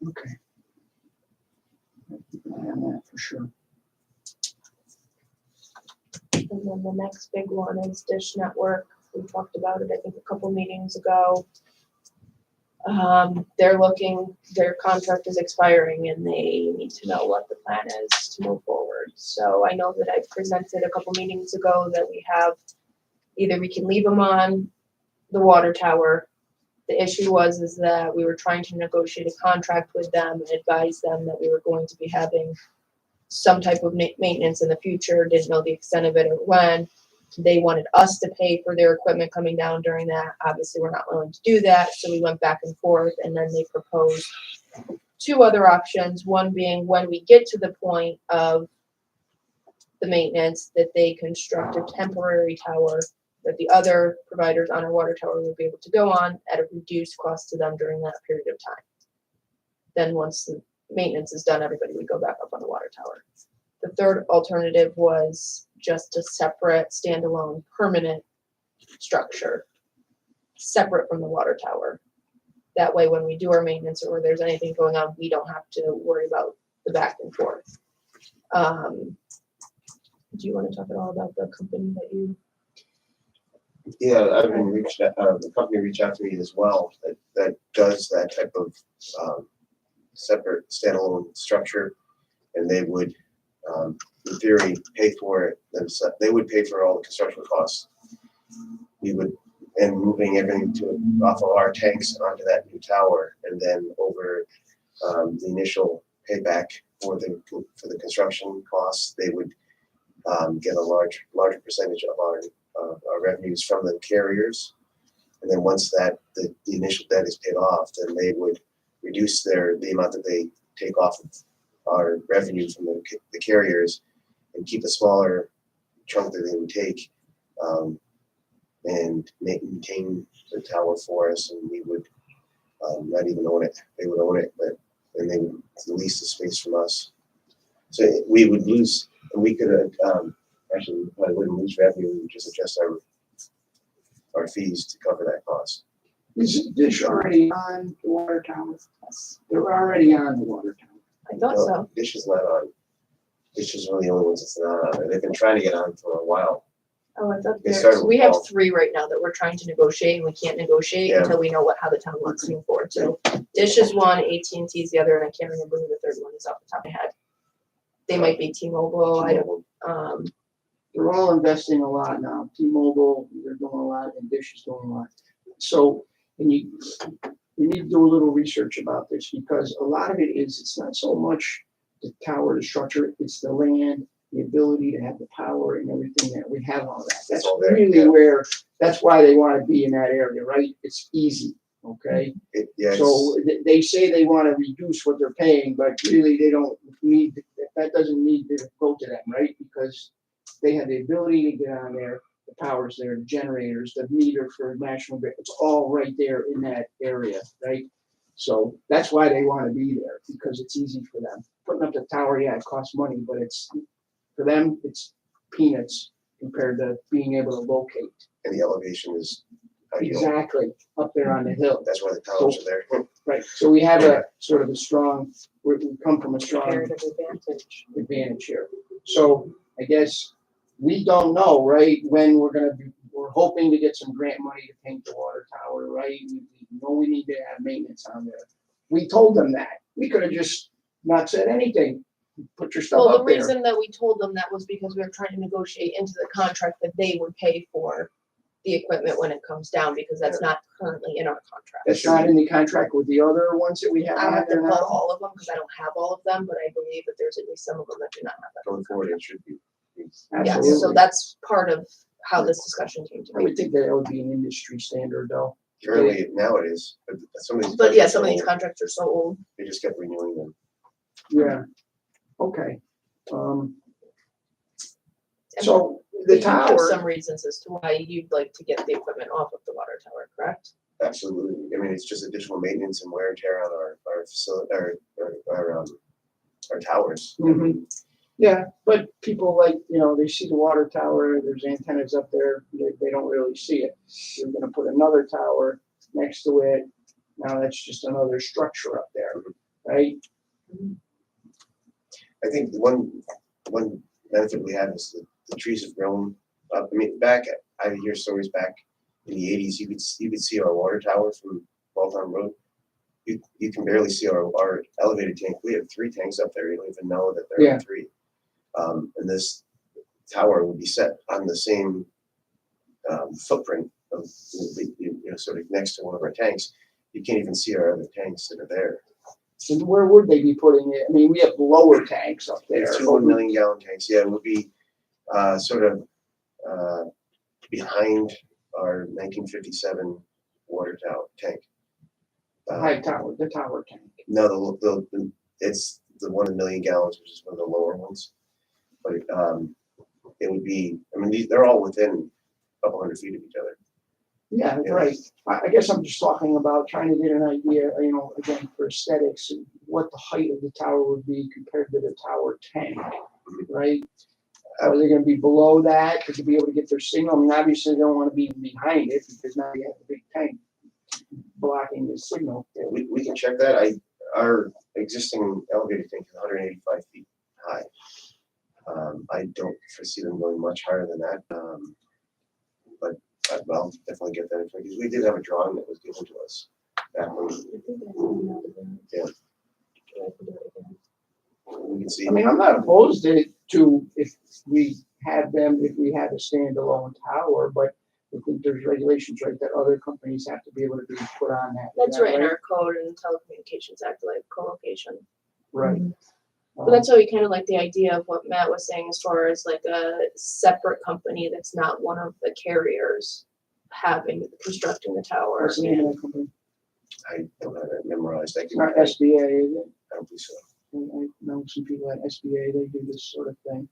okay. Keep an eye on that for sure. And then the next big one is Dish Network. We talked about it, I think, a couple meetings ago. They're looking, their contract is expiring and they need to know what the plan is to move forward. So I know that I presented a couple meetings ago that we have, either we can leave them on the water tower. The issue is that we were trying to negotiate a contract with them and advise them that we were going to be having some type of maintenance in the future, didn't know the extent of it or when. They wanted us to pay for their equipment coming down during that. Obviously, we're not willing to do that, so we went back and forth, and then they proposed two other options. One being when we get to the point of the maintenance, that they construct a temporary tower that the other providers on our water tower would be able to go on at a reduced cost to them during that period of time. Then once the maintenance is done, everybody would go back up on the water tower. The third alternative was just a separate standalone permanent structure, separate from the water tower. That way, when we do our maintenance or there's anything going on, we don't have to worry about the back and forth. Do you want to talk at all about the company that you? Yeah, I've been the company reached out to me as well, that does that type of, separate standalone structure. And they would, in theory, pay for it themselves. They would pay for all the construction costs. We would, and moving everything off of our tanks onto that new tower, and then over the initial payback for the construction costs, they would get a larger percentage of our revenues from the carriers. And then once that the initial debt is paid off, then they would reduce the amount that they take off of our revenue from the carriers and keep a smaller chunk that they would take, and maintain the tower for us, and we would not even own it. They would own it, and they would lease the space from us. So we would lose, and we could actually we probably wouldn't lose revenue. We would just adjust our fees to cover that cost. Is Dish already on the water tower? They're already on the water tower. I thought No, so. Dish is not on. Dish is one of the only ones that's not on. They've been trying to get on for a while. Oh, I thought They started so we have with 3 right now that we're trying to negotiate, and we can't negotiate Yeah. until we know how the town wants to move forward. So Dish is one, AT&T is the other, and I can't remember who the third one is off the top of my head. They might be T-Mobile. I don't. They're all investing a lot now. T-Mobile, they're doing a lot, and Dish is doing a lot. So, and you need to do a little research about this, because a lot of it is, it's not so much the tower, the structure, it's the land, the ability to have the power and everything that we have all that. That's all there, really yeah. where, that's why they want to be in that area, right? It's easy, okay? So they say they want to reduce what they're paying, but really they don't need, that doesn't need to go to them, right? Because they have the ability to get on there, the power's there, the generators, the meter for National Grid, it's all right there in that area, right? So that's why they want to be there, because it's easy for them. Putting up the tower, yeah, it costs money, but it's, for them, it's peanuts compared to being able to locate. And the elevation is ideal. Exactly, up there on the hill. That's why the towers are there. Right, so we have a sort of a strong, we come from a strong Comparative advantage. advantage here. So I guess we don't know, right, when we're hoping to get some grant money to paint the water tower, right? We know we need to have maintenance on there. We told them that. We could have just not said anything. Put your stuff Well, the up there. reason that we told them that was because we were trying to negotiate into the contract that they would pay for the equipment when it comes down, because that's not currently in our contract. That's not in the contract with the other ones that we have I on have to there pull now. all of them because I don't have all of them, but I believe that there's at least some of them that do not have that. Going forward, it should be. Yes, so Absolutely. that's part of how this discussion came to I be. would think that would be an industry standard though. Currently, now it is, but some of these. But yeah, contracts some of are these old. contracts are so old. They just kept renewing them. Yeah, okay. And So we the do have tower, some reasons as to why you'd like to get the equipment off of the water tower, correct? Absolutely. I mean, it's just additional maintenance and wear and tear on our facility, our towers. Mhm. Yeah, but people like, they see the water tower, there's antennas up there, they don't really see it. You're gonna put another tower next to it, now that's just another structure up there, right? I think the one benefit we have is the trees have grown up. I mean, I hear stories back in the 80s, you could see our water tower from Waltham Road. You can barely see our elevated tank. We have 3 tanks up there. You don't even know that there Yeah. are 3. And this tower would be set on the same footprint of sort of next to one of our tanks. You can't even see our other tanks that are there. So where would they be putting it? I mean, we have lower tanks up there. It's 2 1 million gallon tanks. Yeah, it would be sort of behind our 1957 water tower tank. High tower, the tower tank. No, it's the 1 million gallons, which is one of the lower ones. But it would be, I mean, they're all within a couple hundred feet of each other. Yeah, Yeah. right. I guess I'm just talking about trying to get an idea, you know, again, for aesthetics, what the height of the tower would be compared to the tower tank, right? Are they gonna be below that to be able to get their signal? I mean, obviously they don't wanna be behind it because now you have the big tank blocking the signal. Yeah, we can check that. Our existing elevator tank is 185 feet high. I don't foresee them going much higher than that. But I'll definitely get that information. We did have a drawing that was given to us back when we can see. I mean, I'm not opposed to if we had a standalone tower, but I think there's regulations, right, that other companies have to be able to be put on that. That's Is that right in our code and telecommunications act, like co-location. Right. But that's why we kind of like the idea of what Matt was saying as far as like a separate company that's not one of the carriers constructing the tower. What's the name of that company? I don't have that memorized. It's not SBA, is it? I don't think so. I know some people at SBA, they do this sort of thing.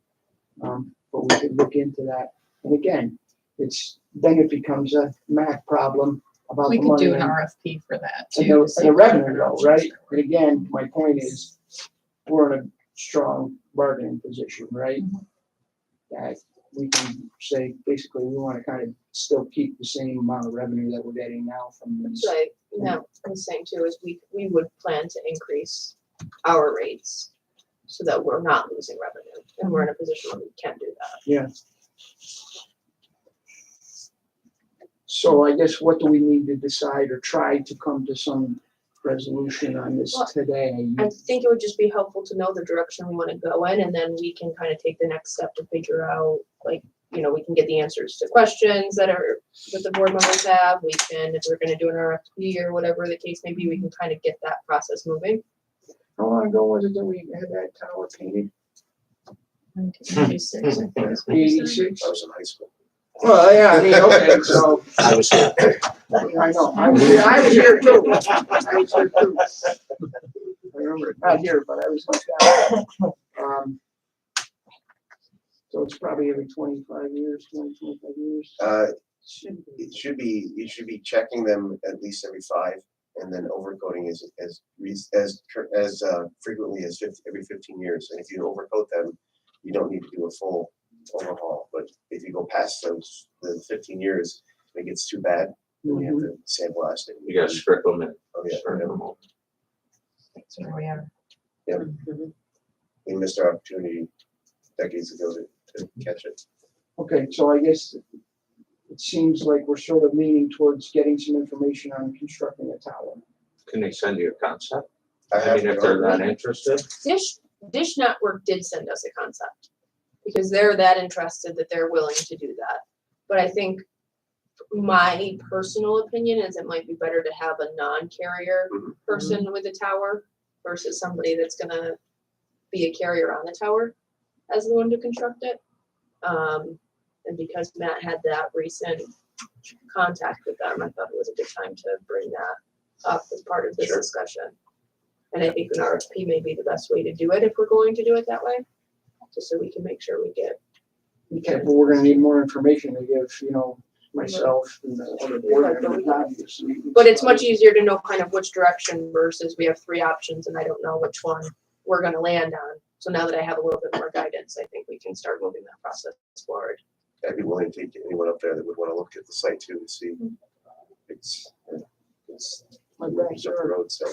But we could look into that. And again, then it becomes a math problem about We the could money do an and RFP for that and too. the, to and see the what revenue different though, options right? there were. And again, my point is, we're in a strong bargaining position, right? Mhm. That we can say, basically, we wanna kind of still keep the same amount of revenue that we're getting now from this. So Matt was saying too, is we would plan to increase our rates so that we're not losing revenue and we're in a position where we can do that. Yeah. So I guess what do we need to decide or try to come to some resolution on this Well, today? I think it would just be helpful to know the direction we wanna go in, and then we can kind of take the next step to figure out, like, you know, we can get the answers to questions that the board members have. We can, if we're gonna do an RFP or whatever the case may be, we can kind of get that process moving. How long ago was it that we had that tower painted? 1986, I think is what you said. 86? I was in high school. Well, yeah, I mean, okay, so, I was here. I know, I was here too. I was here too. I remember, not here, but I was like that. So it's probably every 25 years, 25 years. You should be checking them at least every 5, and then overcoating as frequently as every 15 years. And if you overcoat them, you don't need to do a full overhaul. But if you go past the 15 years, it gets too bad, then you have to sandblast it. You gotta strip them and Oh yeah, strip them all. That's where we are. we missed our opportunity decades ago to catch it. Okay, so I guess it seems like we're sort of leaning towards getting some information on constructing a tower. Can they send you a concept? I I have mean, if they're not interested, Dish Network did send us a concept because they're that interested that they're willing to do that. But I think my personal opinion is it might be better to have a non-carrier person with a tower versus somebody that's gonna be a carrier on the tower as the one to construct it. And because Matt had that recent contact with them, I thought it was a good time to bring that up as part of this discussion. And I think an RFP may be the best way to do it if we're going to do it that way, just so we can make sure we get. Okay, but we're gonna need more information to give, you know, myself and the other board members, obviously. But it's much easier to know kind of which direction versus we have 3 options and I don't know which one we're gonna land on. So now that I have a little bit more guidance, I think we can start moving that process forward. I'd be willing to take anyone up there that would want to look at the site too, to see. It's My up backyard. the road, so.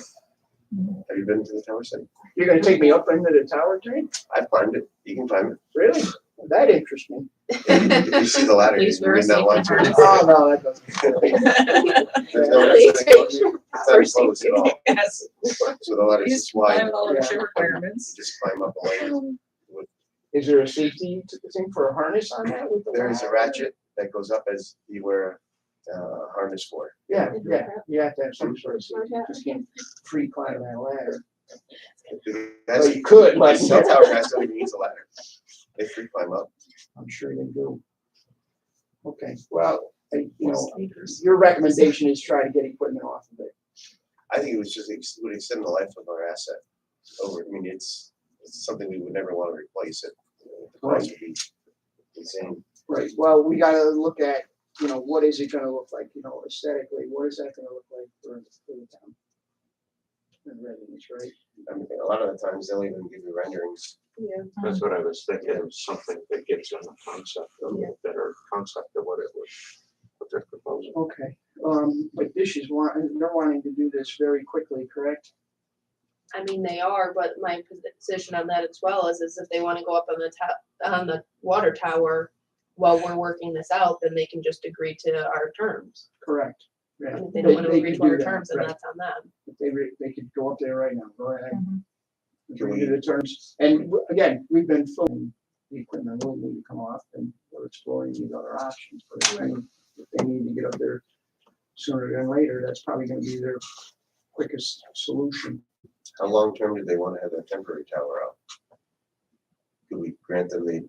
Have you been to the tower site? You're gonna take me up into the tower train? I climbed it. You can climb it. Really? That interests me. If you see the ladder, Use you may very not want safe to. Oh, no, that doesn't. There's no it's not closed at all. Yes. So the ladder's Use just wide. all Yeah. of your requirements. You just climb up a ladder. Is there a safety thing for a harness on that? with the There is a ladder? ratchet that goes up as you wear a harness for. Yeah, you have to have some sort of safety, you just can't free climb that ladder. That's, Well, you could, but cell tower guys don't even use a ladder. They free climb up. I'm sure they do. Okay, well, your recommendation is try to get equipment off of it. I think it was just, would extend the life of our asset over, I mean, it's something we would never want to replace it. The price would be insane. Right, well, we gotta look at, what is it gonna look like, aesthetically, what is that gonna look like for the town? And revenues, right? I mean, a lot of the times they'll even give you renderings. Yeah. That's what I was thinking, something that gives them a concept, a little better concept of what it was, what they're proposing. Okay, but they're wanting to do this very quickly, correct? I mean, they are, but my position on that as well is if they wanna go up on the water tower while we're working this out, then they can just agree to our terms. Correct. Yeah. And if they don't wanna They agree could to our do that, terms, then right. that's on them. If they could go up there right now, go ahead. Mhm. Agree to the terms, and again, we've been filming the equipment will need to come off, and we're exploring these other options, but if they need to get up there sooner than later, that's probably gonna be their quickest solution. How long term do they want to have that temporary tower out? Could we grant them the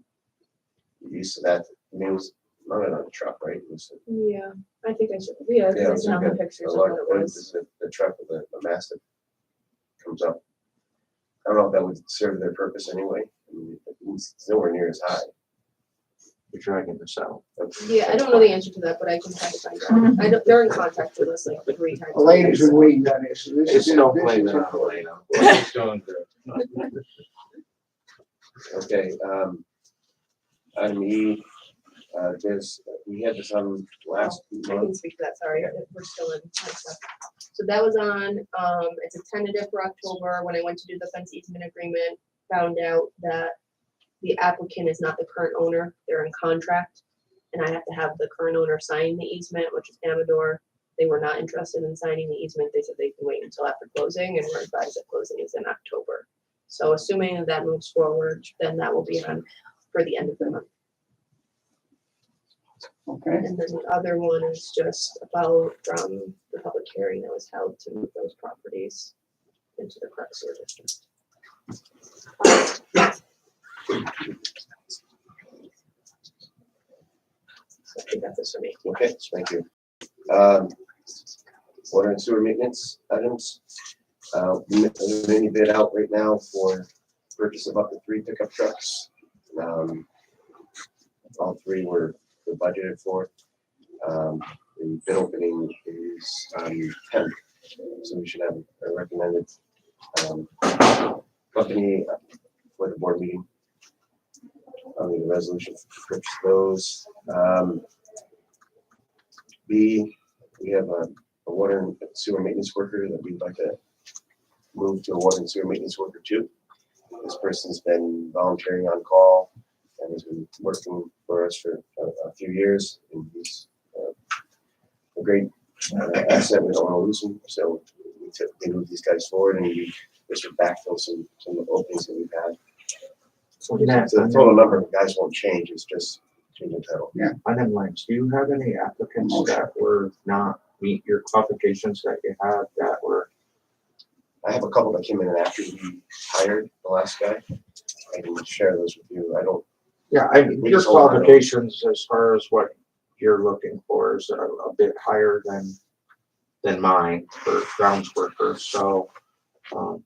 use of that? I mean, it was mounted on a truck, right? It was Yeah, I think I should, yeah, Yeah, I it's have the okay. pictures a of large, what it was. this is a truck with a mastiff comes up. I don't know if that would serve their purpose anyway. I mean, it's nowhere near as high. You're dragging this out. Yeah, I don't know the answer to that, but I can try to find out. I know, they're in contact with us like 3 times. a Elena's week, been so- waiting on this, so this It's is. no this blame is on important. Elena. It's doing good. Okay, item E, we had this on last I can month. speak to that, sorry, we're still in my stuff. So that was on, it's a tentative for October, when I went to do the fence easement agreement, found out that the applicant is not the current owner, they're in contract. And I have to have the current owner sign the easement, which is Amador. They were not interested in signing the easement, they said they can wait until after closing, and we're advised that closing is in October. So assuming that moves forward, then that will be on for the end of the month. Okay, And then the other one is just about from the public hearing that was held to move those properties into the Crest sewer district. So I think that's it for me. Okay, thank you. Water and sewer maintenance items. Many bid out right now for purchase of up to 3 pickup trucks. All 3 were budgeted for. The bid opening is on 10th, so we should have a recommended company for the board meeting. I'll need a resolution for purchase those. B, we have a water and sewer maintenance worker that we'd like to move to a water and sewer maintenance worker too. This person's been volunteering on call and has been working for us for a few years, and he's a great asset. We don't want to lose him, so we moved these guys forward, and we just backfill some openings that we've had. So Nat, So the total number of guys won't change, it's just changing title. on them lines, do you have any applicants that were not meet your qualifications that you had that were? I have a couple that came in after we hired the last guy. I can share those with you. I don't, Yeah, I mean, We your just hold on. qualifications as far as what you're looking for is a bit higher than mine for grounds workers, so,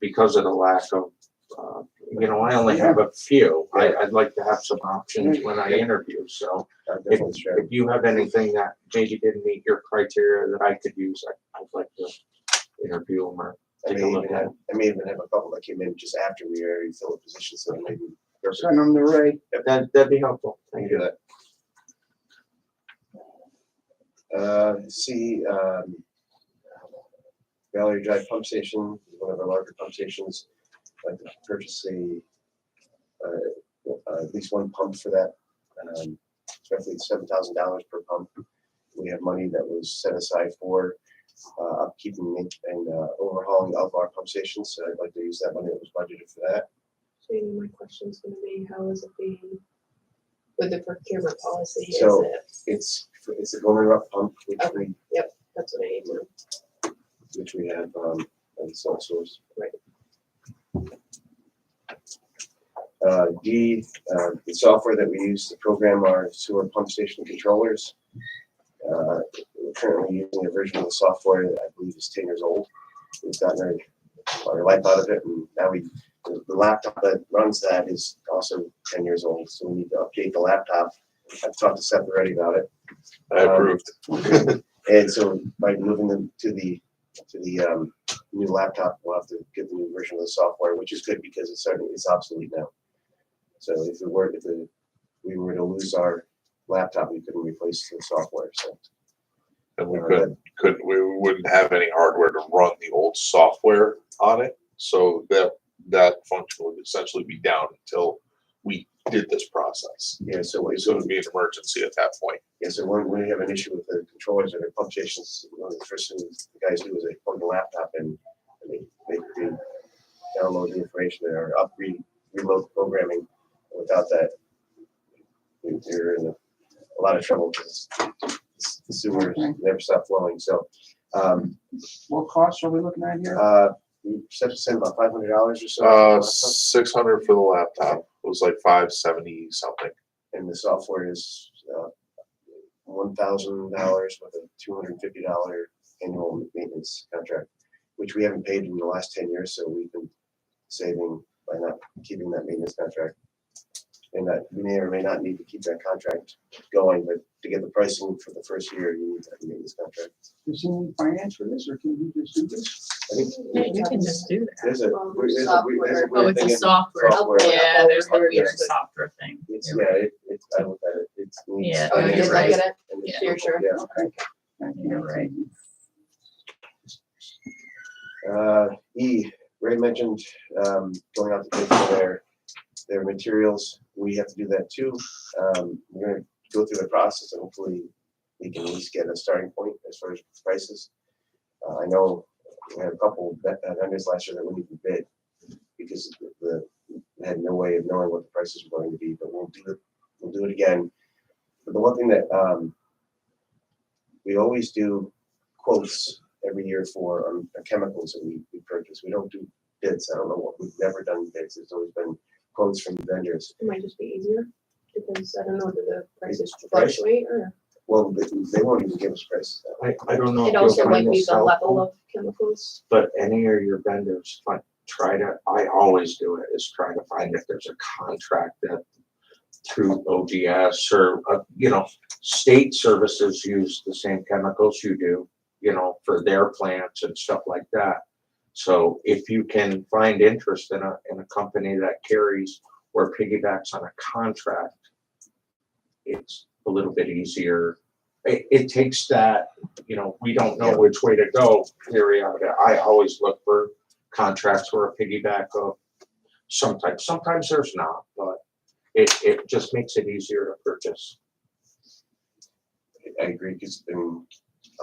because of the lack of, I only have a few. I'd like to have some options when I interview, so I if, definitely share. if you have anything that maybe didn't meet your criteria that I could use, I'd like to interview them or I take a look at. I may even have a couple that came in just after we already filled the position, so maybe. send them to Ray. That'd be helpful, Thank thank you you. for that. C, Valley Drive Pump Station, is one of our larger pump stations. I'd like to purchase at least 1 pump for that. It's roughly $7,000 per pump. We have money that was set aside for upkeep and overhauling of our pump stations, so I'd like to use that money that was budgeted for that. So my question's gonna be, how is it being, with the procurement policy, is So- it, It's a Gorman Rock pump, which Okay. that's what I need to know. we have as a sole source. Right. D, the software that we use to program our sewer pump station controllers. We're currently using a version of the software that I believe is 10 years old. We've gotten our life out of it, and now the laptop that runs that is also 10 years old, so we need to update the laptop. I've talked to Seth already about it. I approved. And so by moving them to the new laptop, we'll have to get the new version of the software, which is good because it's obsolete now. So if we were to lose our laptop, we couldn't replace the software. So And we we wouldn't have any hardware to run the old software on it. So that function would essentially be down until we did this process. yeah, so So it would be an emergency at that point. yeah, so when we have an issue with the controllers or the pump stations, one of the first things the guys do is they plug the laptop in and they download the information or reload programming. Without that, you're in a lot of trouble because the sewers never stop flowing. So, What costs are we looking at here? we set to spend about $500 or so. 600 for the laptop. It was like 570 something. And the software is $1,000 with a $250 annual maintenance contract, which we haven't paid in the last 10 years. So we've been saving by not keeping that maintenance contract. And that we may or may not need to keep that contract going, but to get the pricing for the first year, you need to have a maintenance contract. Does he need finance for this, or can he just do this? I think You can just do that. there's a weird Oh, weird it's thing a in software. software. Yeah, there's a Weird. weird software thing. It's, You're yeah, right. it's, I looked at it, it's. needs Yeah, Oh, you finance did right. look at it? and it's Yeah. You're sure? simple, Thank you. You're right. E, Ray mentioned, going out to bid for their materials. We have to do that too. We're gonna go through the process and hopefully we can at least get a starting point as far as prices. I know we had a couple vendors last year that wouldn't even bid because we had no way of knowing what the prices were going to be, but we'll do it again. But the one thing that we always do quotes every year for chemicals that we purchase. We don't do bids. I don't know what, we've never done bids. There's always been quotes from vendors. It might just be easier because I don't know, do the prices Price? fluctuate or? Well, they won't even give us prices. I don't know. if It you'll also find might be this the level helpful, of chemicals. But any of your vendors, I always do it, is try to find if there's a contract that through OGS or, state services use the same chemicals you do, for their plants and stuff like that. So if you can find interest in a company that carries or piggybacks on a contract, it's a little bit easier. It takes that, we don't know which way to go theory out of it. I always look for contracts or a piggyback of some type. Sometimes there's not, but it just makes it easier to purchase. I agree because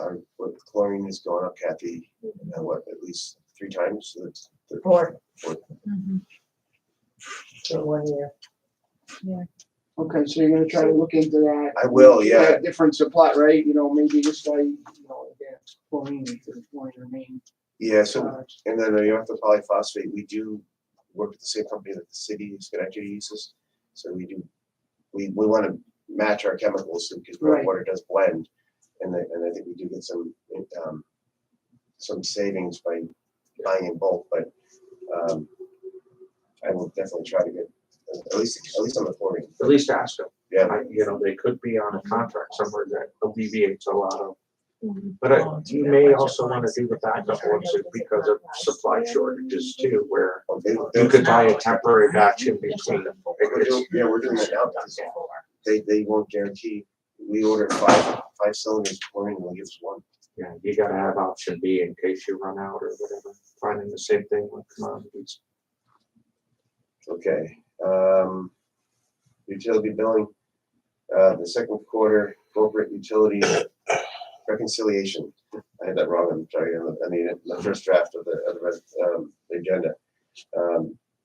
our chlorine has gone up, Kathy, at least 3 times. Four. Mhm. In 1 year. Okay, so you're gonna try to look into that. I will, yeah. Different supply, right? Maybe this guy, advanced chlorine, the chlorine remain. Yeah, so, and then the orthopolyphosphate, we do work with the same company that the city of Schenectady uses. So we want to match our chemicals because Right. water does blend. And I think we do get some savings by buying in bulk, but I will definitely try to get at least on the chlorine. At least ask them. Yeah, They could be on a contract somewhere that alleviates a lot of. Mhm. But Oh, you yeah, may budget also want to lines. do the backup ones because of supply shortages too, where well, you could buy a temporary batch in between. we're doing that now because they won't guarantee. We order five cylinders of chlorine and they'll give us 1. Yeah, you gotta have option B in case you run out or whatever. Finding the same thing with commodities. Okay, utility billing, the second quarter corporate utility reconciliation. I had that wrong, I'm sorry, the first draft of the agenda.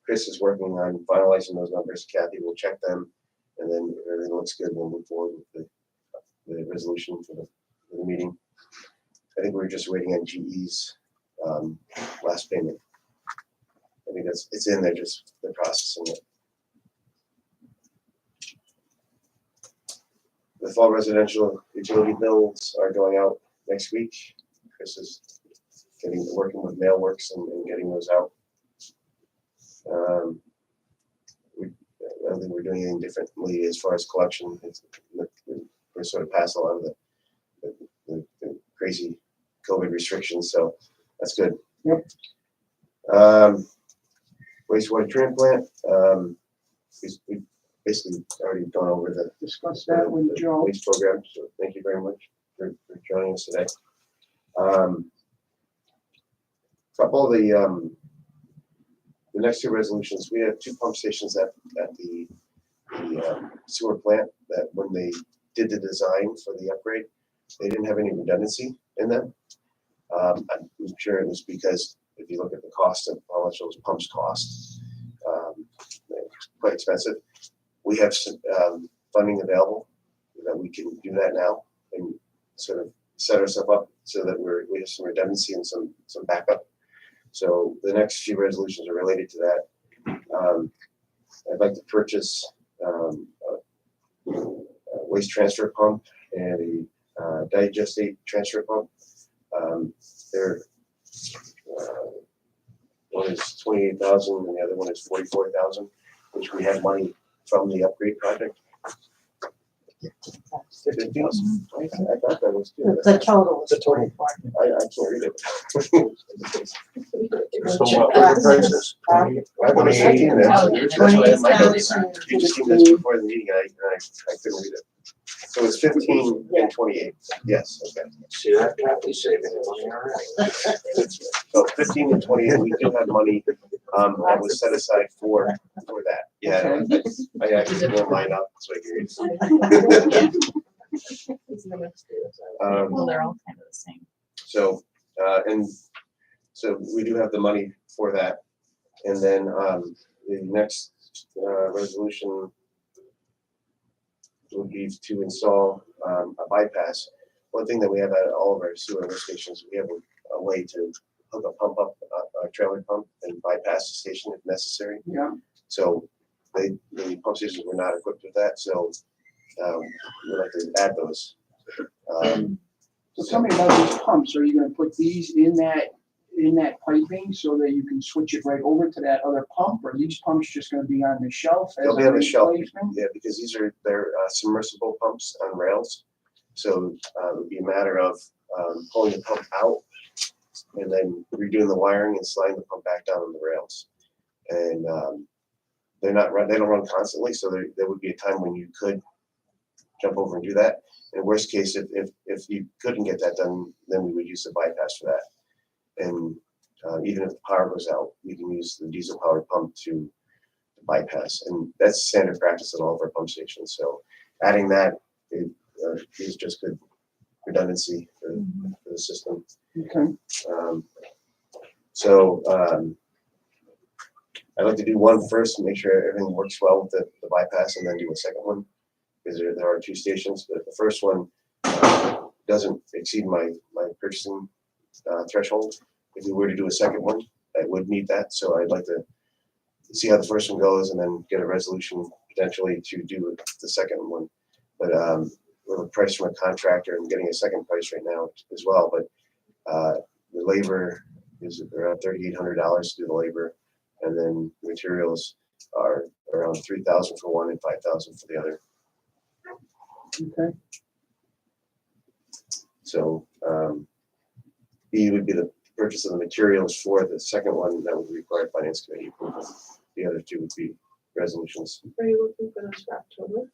Chris is working on finalizing those numbers, Kathy will check them, and then if everything looks good, we'll move forward with the resolution for the meeting. I think we're just waiting on GE's last payment. I think it's in there, just the processing it. the fall residential utility bills are going out next week. Chris is working with Mailworks and getting those out. I don't think we're doing anything differently as far as collection. We're sort of past a lot of the crazy COVID restrictions, so that's good. Yep. Wastewater transplant. We basically already gone over the Discuss that with Joe. waste program, so thank you very much for joining us today. Couple of the next two resolutions, we have 2 pump stations at the sewer plant that when they did the design for the upgrade, they didn't have any redundancy in them. I'm sure it was because if you look at the cost of how much those pumps cost, they're quite expensive. We have some funding available that we can do that now and sort of set ourselves up so that we have some redundancy and some backup. So the next few resolutions are related to that. I'd like to purchase a waste transfer pump and a digestate transfer pump. They're one is 28,000 and the other one is 44,000, which we had money from the upgrade project. 15? I thought that was good. The total was The total. 44. I can't read it. So what were the prices? I have 18 there. That's what I had in my notes. You just gave this before the meeting, and I couldn't read it. So it's 15 and 28. Yes, okay. See that, Kathy, saving the money already. So 15 and 28, we do have money that was set aside for that. Yeah, I actually blew mine up so I can read it. Well, they're all kind of the same. So, and so we do have the money for that. And then the next resolution would be to install a bypass. One thing that we have at all of our sewer lift stations, we have a way to hook a pump up, a trailer pump, and bypass the station if necessary. Yeah. So the pump stations were not equipped with that, so we'd like to add those. So tell me about these pumps. Are you gonna put these in that piping so that you can switch it right over to that other pump? Or are these pumps just gonna be on the shelf as They'll be a on the shelf. replacement? Yeah, because they're submersible pumps on rails. So it would be a matter of pulling the pump out and then redoing the wiring and sliding the pump back down on the rails. And they don't run constantly, so there would be a time when you could jump over and do that. In worst case, if you couldn't get that done, then we would use the bypass for that. And even if the power goes out, we can use the diesel powered pump to bypass. And that's standard practice at all of our pump stations. So adding that is just good redundancy for the system. Okay. I'd like to do one first and make sure everything works well with the bypass, and then do a second one, because there are 2 stations. But the first one doesn't exceed my purchasing threshold. If we were to do a second one, I would meet that. So I'd like to see how the first one goes and then get a resolution potentially to do the second one. But we have a price from a contractor and getting a second price right now as well. But the labor is around $3,800 to do the labor, and then materials are around $3,000 for one and $5,000 for the other. Okay. So B would be the purchase of the materials for the second one that would require finance committee approval. The other 2 would be resolutions. Are you looking for those for October?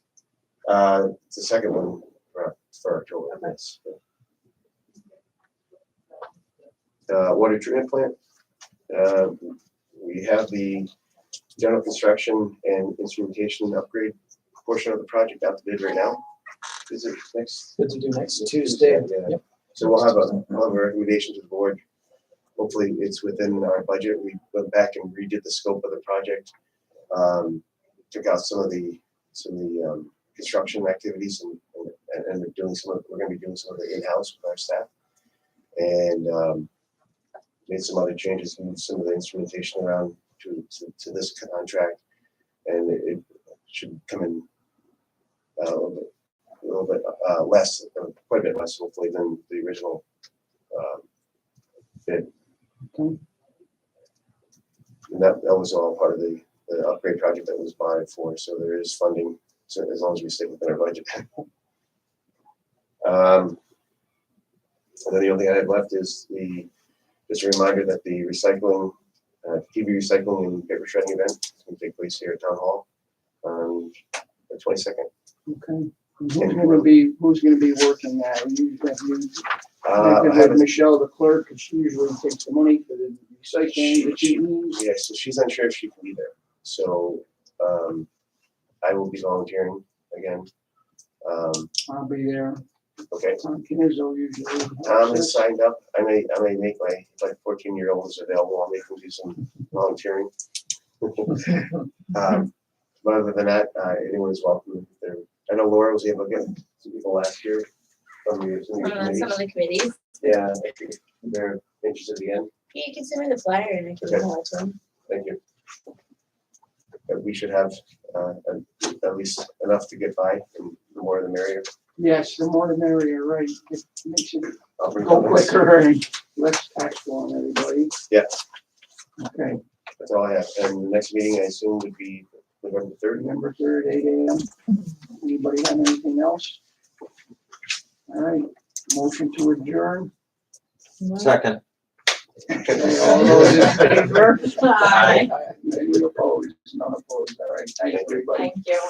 The second one for October. Okay. Yes. Water treatment plant. We have the general construction and instrumentation upgrade portion of the project out to bid right now. Is it next? Good to do next Tuesday. Yeah. Yep. So we'll have a recommendation to the board. Hopefully it's within our budget. We went back and redid the scope of the project. Took out some of the construction activities and we're going to be doing some of it in-house with our staff. And made some other changes, moved some of the instrumentation around to this contract, and it should come in a little bit less, quite a bit less hopefully than the original bid. Okay. And that was all part of the upgrade project that was bonded for, so there is funding, so as long as we stick within our budget. And then the only thing I have left is just a reminder that the recycling, TV recycling and paper shredding event is going to take place here at Town Hall on the 22nd. Okay. Who's gonna be working that? You, I with haven't- Michelle, the clerk, and she usually takes the money for the recycling, the TVs. Yeah, so she's unsure if she can be there. So I will be volunteering again. I'll be there. Okay. Tom Kinizzo usually. Tom is signed up. I may make my 14-year-olds available. I'll make them do some volunteering. But other than that, anyone is welcome. I know Laura was able to get some people last year from your Some of committees. the committees. Yeah, they're interested again. Yeah, you can send me the flyer and I can Okay. email it to them. Thank you. But we should have at least enough to get by, and the more the merrier. Yes, the more the merrier, right? It makes it I'll bring go up the- quicker and less taxable on everybody. Yeah. Okay, That's all I have. And the next meeting, I assume, would be November 3rd. November 3rd, 8 AM. Anybody have anything else? All right, motion to adjourn. Second. Okay, all those in favor? Aye. Any opposed? None opposed. All right, thank you, everybody. Thank you.